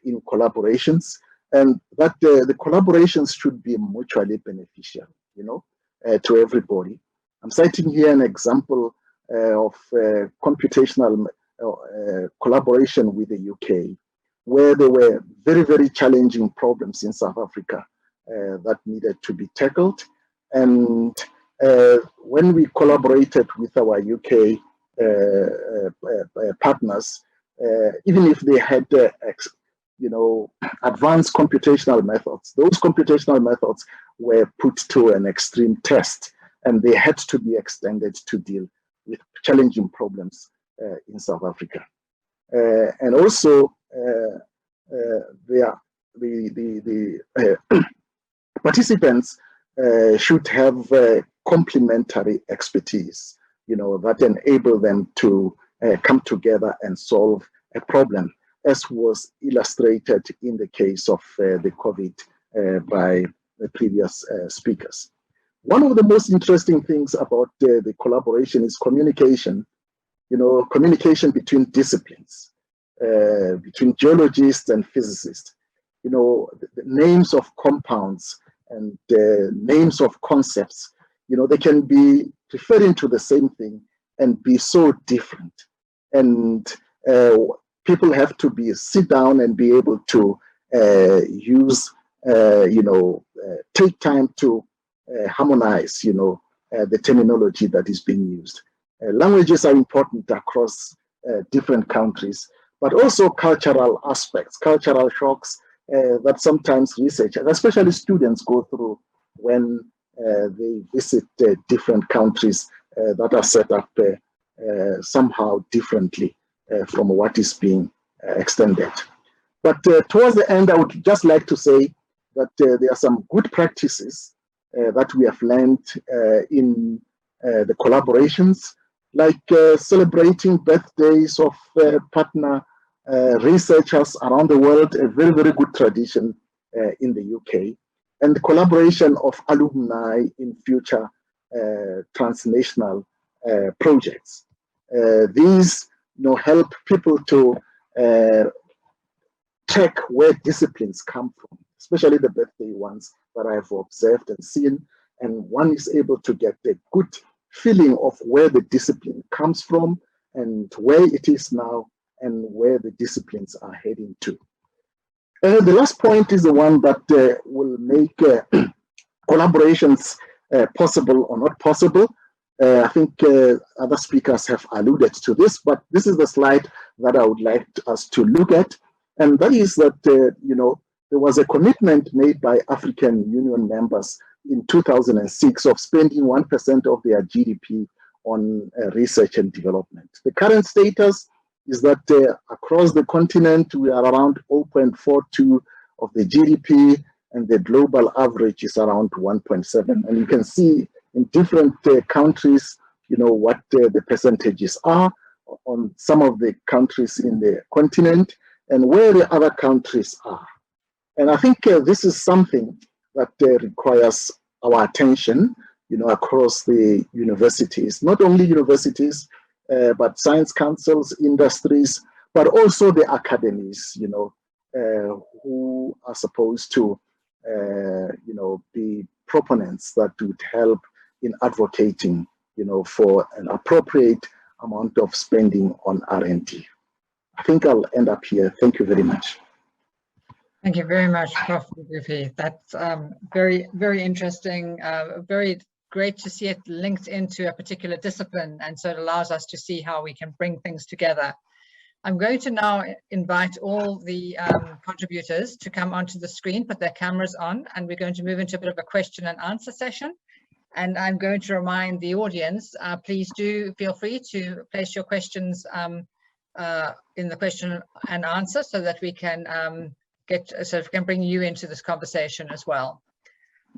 in collaborations, and that the collaborations should be mutually beneficial, to everybody. I'm citing here an example of computational collaboration with the UK, where there were very, very challenging problems in South Africa that needed to be tackled. And when we collaborated with our UK partners, even if they had advanced computational methods, those computational methods were put to an extreme test, and they had to be extended to deal with challenging problems in South Africa. And also, the participants should have complementary expertise, that enable them to come together and solve a problem, as was illustrated in the case of the COVID by the previous speakers. One of the most interesting things about the collaboration is communication, communication between disciplines, between geologists and physicists. The names of compounds and names of concepts, they can be referring to the same thing and be so different. And people have to sit down and be able to use, take time to harmonize, the terminology that is being used. Languages are important across different countries, but also cultural aspects, cultural shocks that sometimes researchers, especially students, go through when they visit different countries that are set up somehow differently from what is being extended. But towards the end, I would just like to say that there are some good practices that we have learned in the collaborations, like celebrating birthdays of partner researchers around the world, a very, very good tradition in the UK, and the collaboration of alumni in future transnational projects. These help people to check where disciplines come from, especially the birthday ones that I've observed and seen, and one is able to get a good feeling of where the discipline comes from and where it is now and where the disciplines are heading to. The last point is the one that will make collaborations possible or not possible. I think other speakers have alluded to this, but this is the slide that I would like us to look at. And that is that, there was a commitment made by African Union members in 2006 of spending 1% of their GDP on research and development. The current status is that across the continent, we are around 0.42 of the GDP, and the global average is around 1.7. And you can see in different countries, what the percentages are on some of the countries in the continent and where the other countries are. And I think this is something that requires our attention, across the universities, not only universities, but science councils, industries, but also the academies, who are supposed to, be proponents that would help in advocating, for an appropriate amount of spending on R&D. I think I'll end up here. Thank you very much. Thank you very much, Prof. Bongiwe. That's very, very interesting, very great to see it linked into a particular discipline, and so it allows us to see how we can bring things together. I'm going to now invite all the contributors to come onto the screen, put their cameras on, and we're going to move into a bit of a question and answer session. And I'm going to remind the audience, please do feel free to place your questions in the question and answer so that we can bring you into this conversation as well.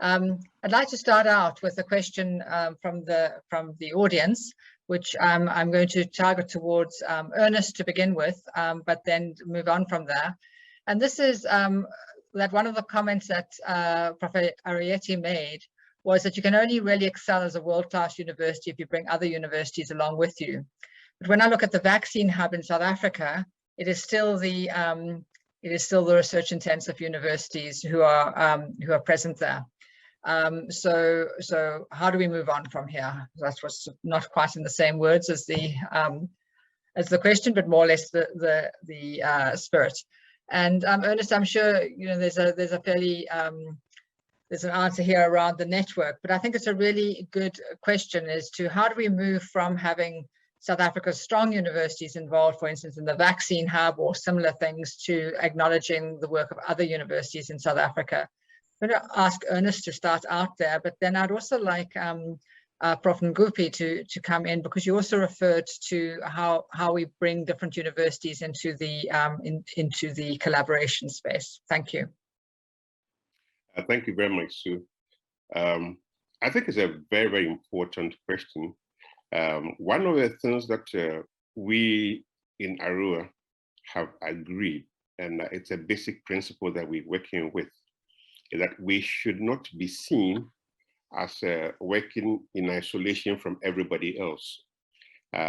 I'd like to start out with a question from the audience, which I'm going to target towards Ernest to begin with, but then move on from there. And this is that one of the comments that Professor Aryeetey made was that you can only really excel as a world-class university if you bring other universities along with you. But when I look at the vaccine hub in South Africa, it is still the research-intensive universities who are present there. So how do we move on from here? That was not quite in the same words as the question, but more or less the spirit. And Ernest, I'm sure there's a fairly there's an answer here around the network, but I think it's a really good question as to how do we move from having South Africa's strong universities involved, for instance, in the vaccine hub or similar things, to acknowledging the work of other universities in South Africa. I'm going to ask Ernest to start out there, but then I'd also like Prof. Bongiwe to come in, because you also referred to how we bring different universities into the collaboration space. Thank you. Thank you very much, Sue. I think it's a very, very important question. One of the things that we in Arua have agreed, and it's a basic principle that we're working with, is that we should not be seen as working in isolation from everybody else.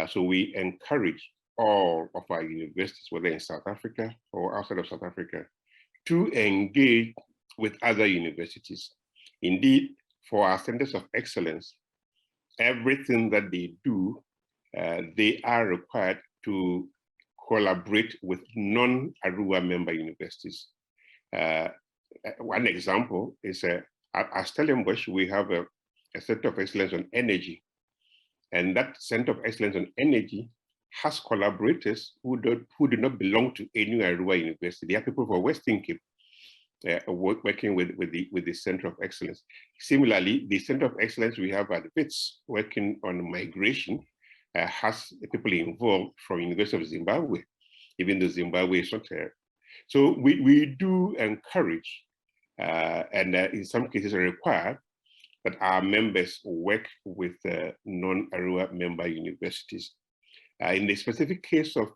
So we encourage all of our universities, whether in South Africa or outside of South Africa, to engage with other universities. Indeed, for our centers of excellence, everything that they do, they are required to collaborate with non-Arua member universities. One example is at Stellenbosch, we have a Center of Excellence on Energy. And that Center of Excellence on Energy has collaborators who do not belong to any Arua University. They are people from Western Cape working with the Center of Excellence. Similarly, the Center of Excellence we have at WITS working on migration has people involved from University of Zimbabwe, even though Zimbabwe is not there. So we do encourage, and in some cases require, that our members work with non-Arua member universities. In the specific case of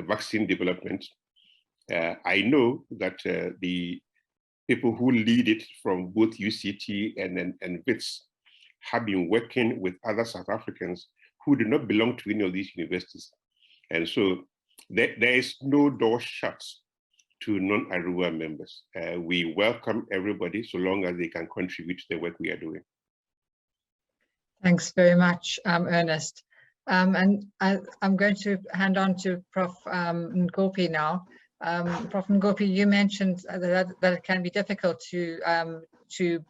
vaccine development, I know that the people who lead it from both UCT and WITS have been working with other South Africans who do not belong to any of these universities. And so there is no door shut to non-Arua members. We welcome everybody so long as they can contribute to the work we are doing. Thanks very much, Ernest. And I'm going to hand on to Prof. Ngopi now. Prof. Ngopi, you mentioned that it can be difficult to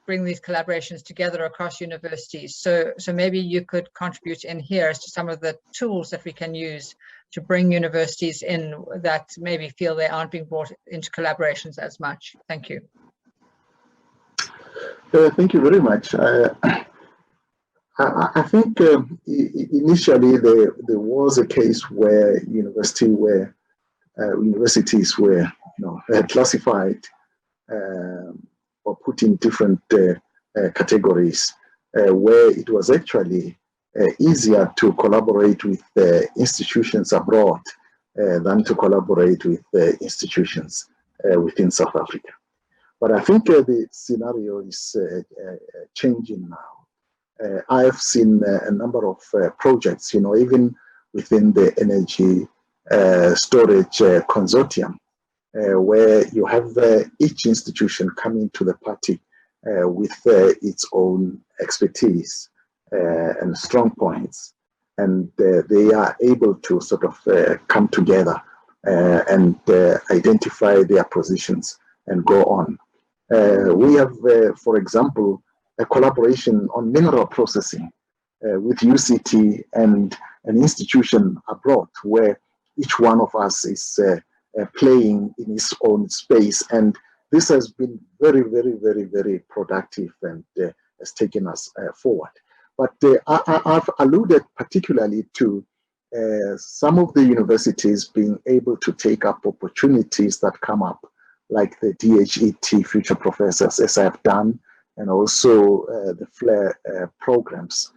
bring these collaborations together across universities. So maybe you could contribute in here as to some of the tools that we can use to bring universities in that maybe feel they aren't being brought into collaborations as much. Thank you. Thank you very much. I think initially there was a case where universities were classified or put in different categories where it was actually easier to collaborate with institutions abroad than to collaborate with institutions within South Africa. But I think the scenario is changing now. I've seen a number of projects, even within the energy storage consortium, where you have each institution coming to the party with its own expertise and strong points, and they are able to sort of come together and identify their positions and go on. We have, for example, a collaboration on mineral processing with UCT and an institution abroad, where each one of us is playing in its own space. And this has been very, very, very, very productive and has taken us forward. But I've alluded particularly to some of the universities being able to take up opportunities that come up, like the DHET Future Professors, as I've done, and also the FLAIR programs.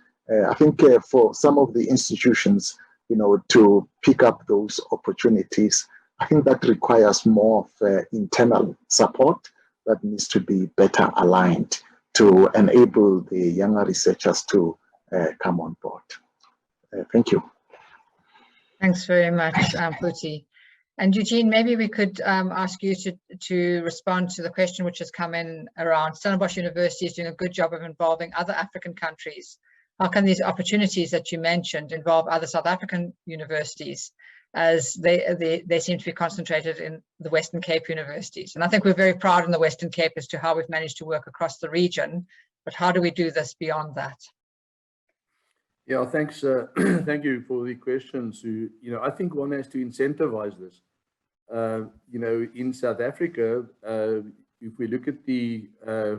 I think for some of the institutions, to pick up those opportunities, I think that requires more of internal support that needs to be better aligned to enable the younger researchers to come on board. Thank you. Thanks very much, Phuti. And Eugene, maybe we could ask you to respond to the question which has come in around Stellenbosch University is doing a good job of involving other African countries. How can these opportunities that you mentioned involve other South African universities, as they seem to be concentrated in the Western Cape universities? And I think we're very proud in the Western Cape as to how we've managed to work across the region, but how do we do this beyond that? Yeah, thanks. Thank you for the question, Sue. I think one has to incentivize this. In South Africa, if we look at the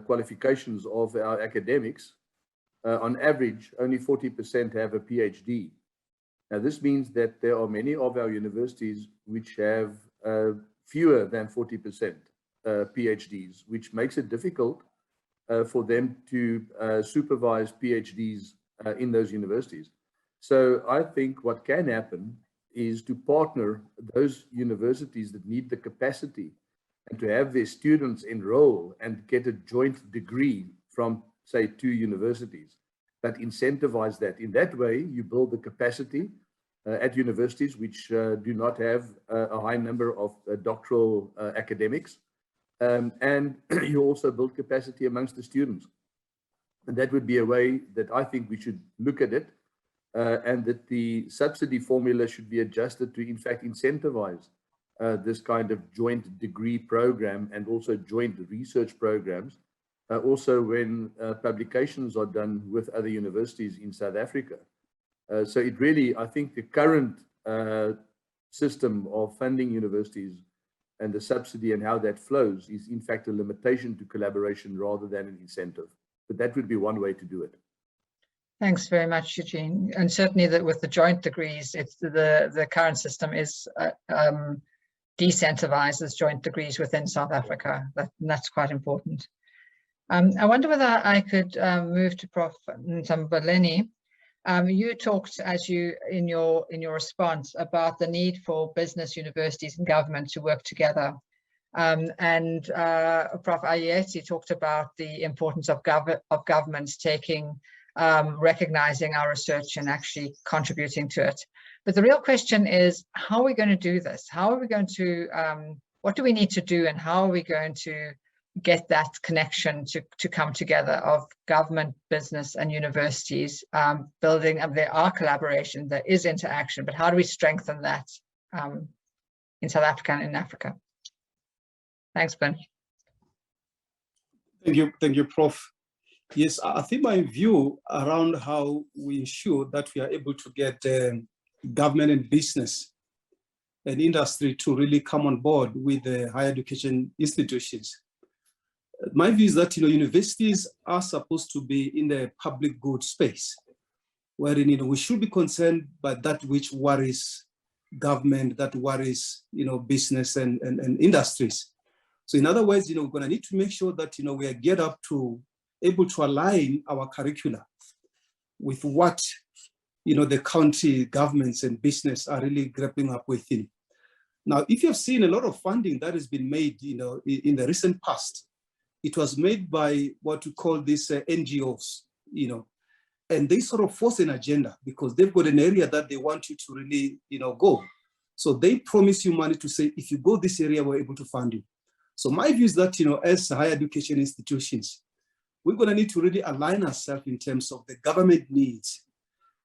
qualifications of our academics, on average, only 40% have a PhD. Now, this means that there are many of our universities which have fewer than 40% PhDs, which makes it difficult for them to supervise PhDs in those universities. So I think what can happen is to partner those universities that need the capacity and to have their students enroll and get a joint degree from, say, 2 universities, but incentivize that. In that way, you build the capacity at universities which do not have a high number of doctoral academics, and you also build capacity amongst the students. And that would be a way that I think we should look at it, and that the subsidy formula should be adjusted to, in fact, incentivize this kind of joint degree program and also joint research programs also when publications are done with other universities in South Africa. So it really, I think the current system of funding universities and the subsidy and how that flows is in fact a limitation to collaboration rather than an incentive. But that would be one way to do it. Thanks very much, Eugene. And certainly that with the joint degrees, it's the current system is decentralizes joint degrees within South Africa. That's quite important. I wonder whether I could move to Prof. Ntambaleni. You talked, as you in your response, about the need for business, universities, and government to work together. And Prof. Aryeetey talked about the importance of governments taking, recognizing our research and actually contributing to it. But the real question is, how are we going to do this? How are we going to, what do we need to do, and how are we going to get that connection to come together of government, business, and universities, building, and there are collaboration, there is interaction, but how do we strengthen that in South Africa and in Africa? Thanks, Ben. Thank you, Prof. Yes, I think my view around how we ensure that we are able to get government and business and industry to really come on board with the higher education institutions. My view is that universities are supposed to be in the public good space, wherein we should be concerned by that which worries government, that worries business and industries. So in other words, we're going to need to make sure that we are geared up to able to align our curricula with what the county governments and business are really grappling up with. Now, if you've seen a lot of funding that has been made, in the recent past, it was made by what we call these NGOs, and they sort of force an agenda because they've got an area that they want you to really, go. So they promise you money to say, if you go this area, we're able to fund you. So my view is that, as higher education institutions, we're going to need to really align ourselves in terms of the government needs,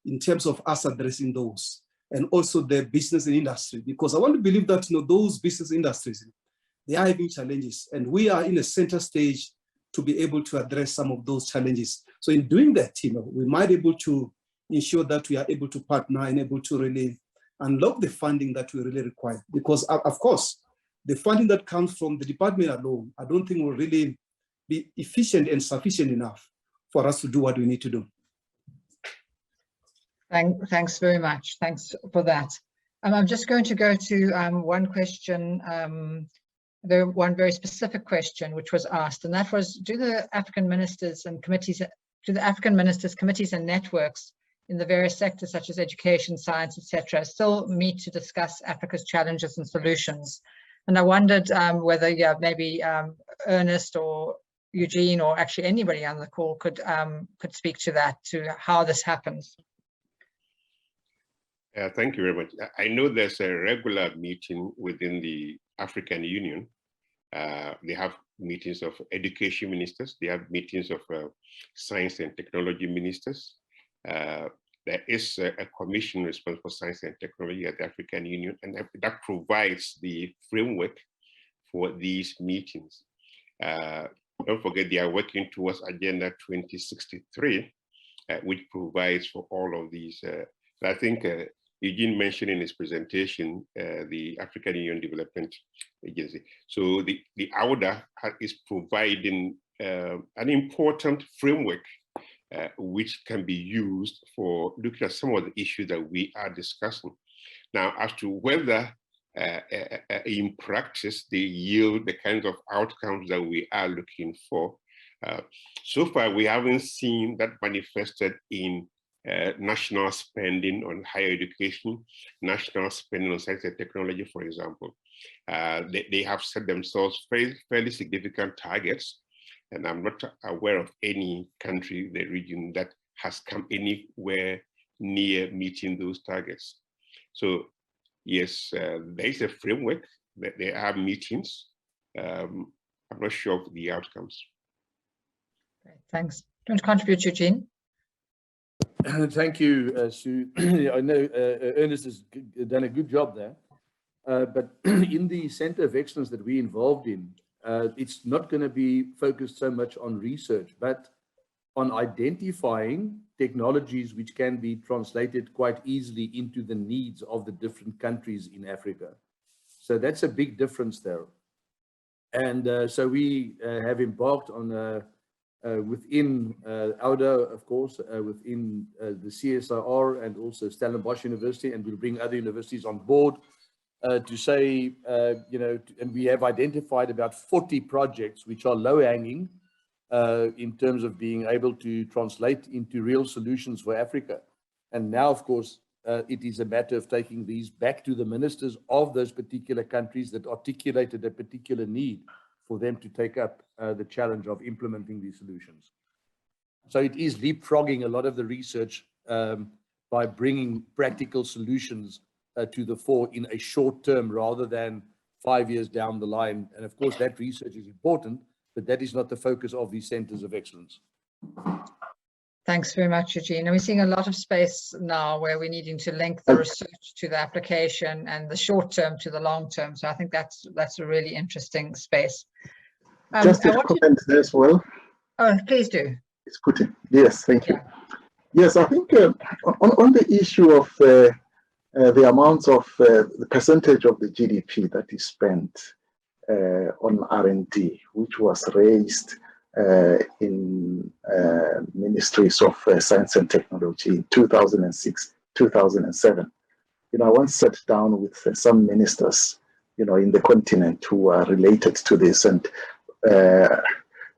in terms of us addressing those, and also the business and industry, because I want to believe that, those business industries, they are having challenges, and we are in a center stage to be able to address some of those challenges. So in doing that, we might be able to ensure that we are able to partner and able to really unlock the funding that we really require. Because of course, the funding that comes from the department alone, I don't think will really be efficient and sufficient enough for us to do what we need to do. Thanks very much. Thanks for that. I'm just going to go to one question, one very specific question which was asked, and that was, do the African ministers, committees and networks in the various sectors such as education, science, etc., still meet to discuss Africa's challenges and solutions? And I wondered whether maybe Ernest or Eugene, or actually anybody on the call, could speak to that, to how this happens. Thank you very much. I know there's a regular meeting within the African Union. They have meetings of education ministers. They have meetings of science and technology ministers. There is a commission responsible for science and technology at the African Union, and that provides the framework for these meetings. Don't forget, they are working towards Agenda 2063, which provides for all of these. I think Eugene mentioned in his presentation the African Union Development Agency. So the AUDA is providing an important framework which can be used for looking at some of the issues that we are discussing. Now, as to whether in practice they yield the kinds of outcomes that we are looking for, so far we haven't seen that manifested in national spending on higher education, national spending on science and technology, for example. They have set themselves fairly significant targets, and I'm not aware of any country in the region that has come anywhere near meeting those targets. So yes, there is a framework, there are meetings. I'm not sure of the outcomes. Great, thanks. Do you want to contribute, Eugene? Thank you, Sue. I know Ernest has done a good job there, but in the Center of Excellence that we're involved in, it's not going to be focused so much on research, but on identifying technologies which can be translated quite easily into the needs of the different countries in Africa. So that's a big difference there. And so we have embarked on within AUDA, of course, within the CSIR and also Stellenbosch University, and we'll bring other universities on board to say, and we have identified about 40 projects which are low-hanging in terms of being able to translate into real solutions for Africa. And now, of course, it is a matter of taking these back to the ministers of those particular countries that articulated a particular need for them to take up the challenge of implementing these solutions. So it is leapfrogging a lot of the research by bringing practical solutions to the fore in a short term rather than 5 years down the line. And of course, that research is important, but that is not the focus of these centers of excellence. Thanks very much, Eugene. And we're seeing a lot of space now where we're needing to link the research to the application and the short term to the long term. So I think that's a really interesting space. Just a comment there as well. Oh, please do. It's put in. Yes, thank you. Yes, I think on the issue of the amounts of the percentage of the GDP that is spent on R&D, which was raised in ministries of science and technology in 2006, 2007. I once sat down with some ministers, in the continent who are related to this, and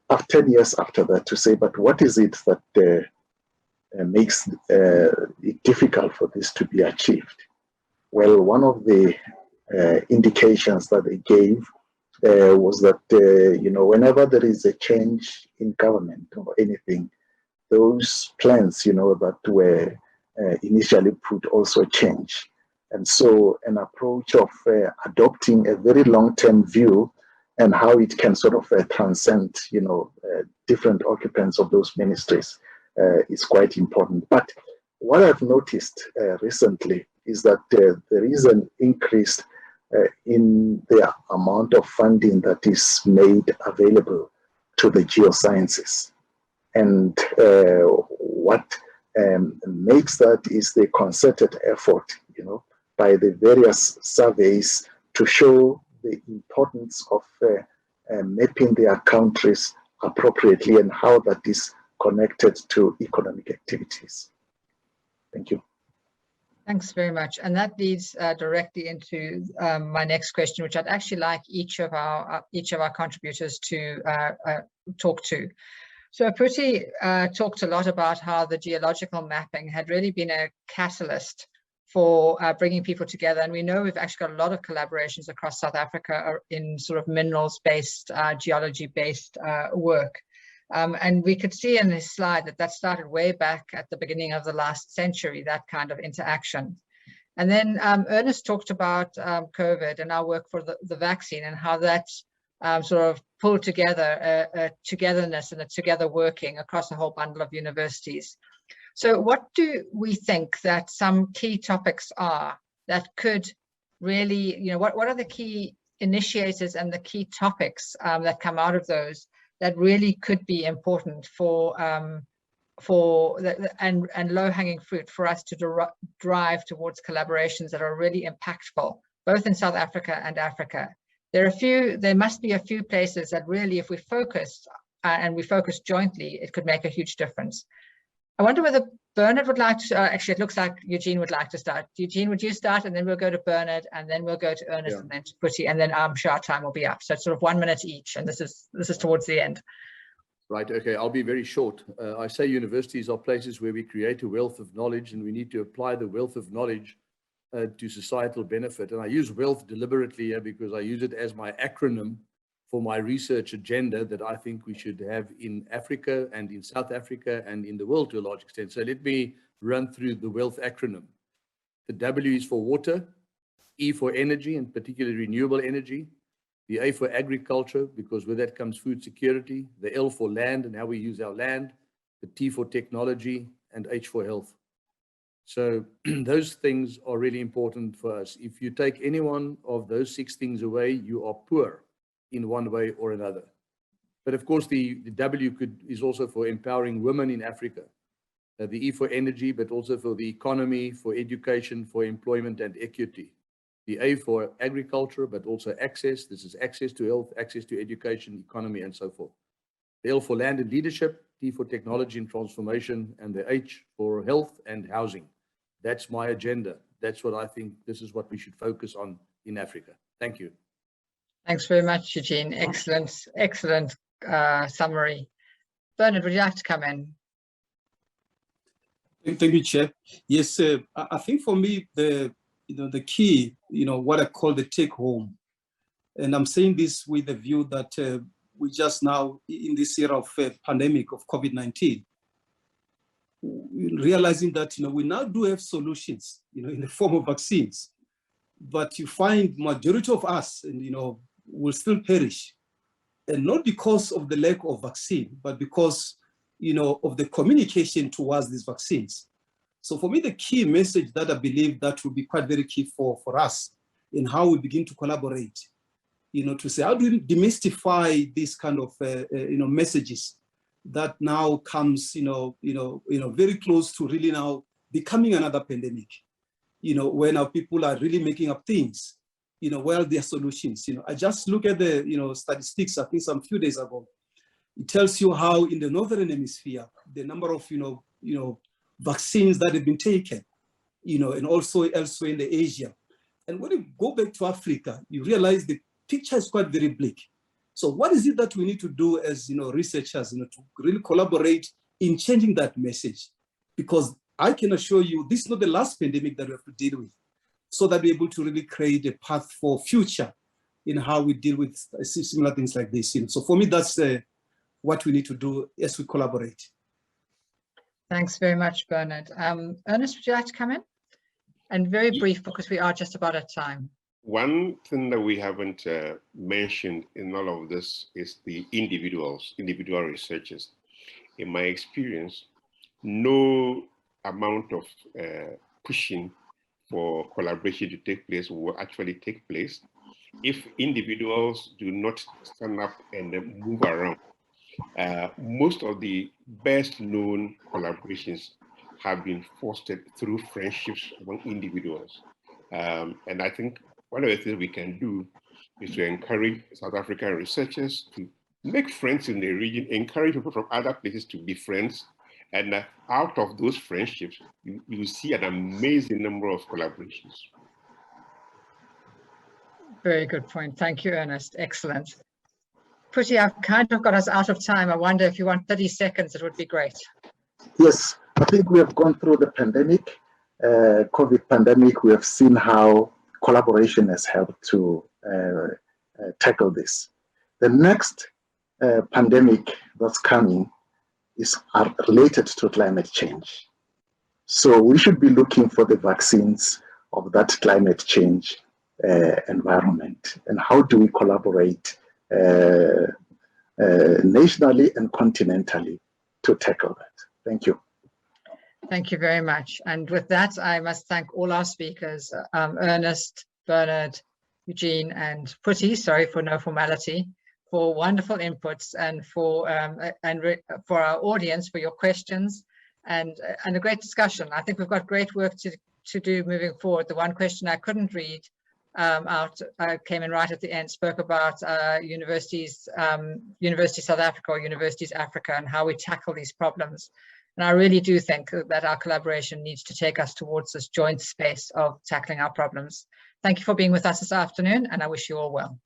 after 10 years after that, to say, but what is it that makes it difficult for this to be achieved? Well, one of the indications that they gave was that, whenever there is a change in government or anything, those plans, that were initially put also change. And so an approach of adopting a very long-term view and how it can sort of transcend, different occupants of those ministries is quite important. But what I've noticed recently is that there is an increase in the amount of funding that is made available to the geosciences. And what makes that is the concerted effort, by the various surveys to show the importance of mapping their countries appropriately and how that is connected to economic activities. Thank you. Thanks very much. And that leads directly into my next question, which I'd actually like each of our contributors to talk to. So Phuthi talked a lot about how the geological mapping had really been a catalyst for bringing people together. And we know we've actually got a lot of collaborations across South Africa in sort of minerals-based, geology-based work. And we could see in this slide that started way back at the beginning of the last century, that kind of interaction. And then Ernest talked about COVID and our work for the vaccine and how that sort of pulled together a togetherness and a together working across a whole bundle of universities. So what do we think that some key topics are that could really, what are the key initiators and the key topics that come out of those that really could be important for and low-hanging fruit for us to drive towards collaborations that are really impactful, both in South Africa and Africa. There must be a few places that really, if we focus and we focus jointly, it could make a huge difference. I wonder whether Bernard would like to, actually it looks like Eugene would like to start. Eugene, would you start? And then we'll go to Bernard, and then we'll go to Ernest, and then to Phuthi, and then I'm sure our time will be up. So it's sort of 1 minute each, and this is towards the end. Right, okay, I'll be very short. I say universities are places where we create a wealth of knowledge, and we need to apply the wealth of knowledge to societal benefit. And I use wealth deliberately here because I use it as my acronym for my research agenda that I think we should have in Africa and in South Africa and in the world to a large extent. So let me run through the wealth acronym. The W is for water, E for energy, and particularly renewable energy. The A for agriculture, because with that comes food security. The L for land and how we use our land. The T for technology, and H for health. So those things are really important for us. If you take any one of those 6 things away, you are poor. in one way or another. But of course, the W is also for empowering women in Africa. The E for energy, but also for the economy, for education, for employment and equity. The A for agriculture, but also access. This is access to health, access to education, economy, and so forth. The L for land and leadership, T for technology and transformation, and the H for health and housing. That's my agenda. That's what I think this is what we should focus on in Africa. Thank you. Thanks very much, Eugene. Excellent, excellent summary. Bernard, would you like to come in? Thank you, Chair. Yes, I think for me, the key, what I call the take home, and I'm saying this with the view that we just now, in this era of pandemic of COVID-19, realizing that, we now do have solutions, in the form of vaccines, but you find majority of us, and, will still perish, and not because of the lack of vaccine, but because, of the communication towards these vaccines. So for me, the key message that I believe that will be quite very key for us in how we begin to collaborate, to say, how do we demystify these kind of, messages that now comes, very close to really now becoming another pandemic, when our people are really making up things, where there are solutions. I just look at the, statistics, I think some few days ago, it tells you how in the Northern Hemisphere, the number of, vaccines that have been taken, and also elsewhere in the Asia. And when you go back to Africa, you realize the picture is quite very bleak. So what is it that we need to do as, researchers, to really collaborate in changing that message? Because I can assure you, this is not the last pandemic that we have to deal with, so that we're able to really create a path for future in how we deal with similar things like this. So for me, that's what we need to do as we collaborate. Thanks very much, Bernard. Ernest, would you like to come in? And very brief, because we are just about at time. One thing that we haven't mentioned in all of this is the individual researchers. In my experience, no amount of pushing for collaboration to take place will actually take place if individuals do not stand up and move around. Most of the best known collaborations have been fostered through friendships among individuals. And I think one of the things we can do is to encourage South African researchers to make friends in the region, encourage people from other places to be friends. And out of those friendships, you see an amazing number of collaborations. Very good point. Thank you, Ernest. Excellent. Putty, I've kind of got us out of time. I wonder if you want 30 seconds, it would be great. Yes, I think we have gone through the pandemic, COVID pandemic. We have seen how collaboration has helped to tackle this. The next pandemic that's coming is related to climate change. So we should be looking for the vaccines of that climate change environment. And how do we collaborate nationally and continentally to tackle that? Thank you. Thank you very much. And with that, I must thank all our speakers, Ernest, Bernard, Eugene, and Putty, sorry for no formality, for wonderful inputs, and for our audience for your questions and a great discussion. I think we've got great work to do moving forward. The one question I couldn't read came in right at the end, spoke about universities, University South Africa or Universities Africa, and how we tackle these problems. And I really do think that our collaboration needs to take us towards this joint space of tackling our problems. Thank you for being with us this afternoon, and I wish you all well.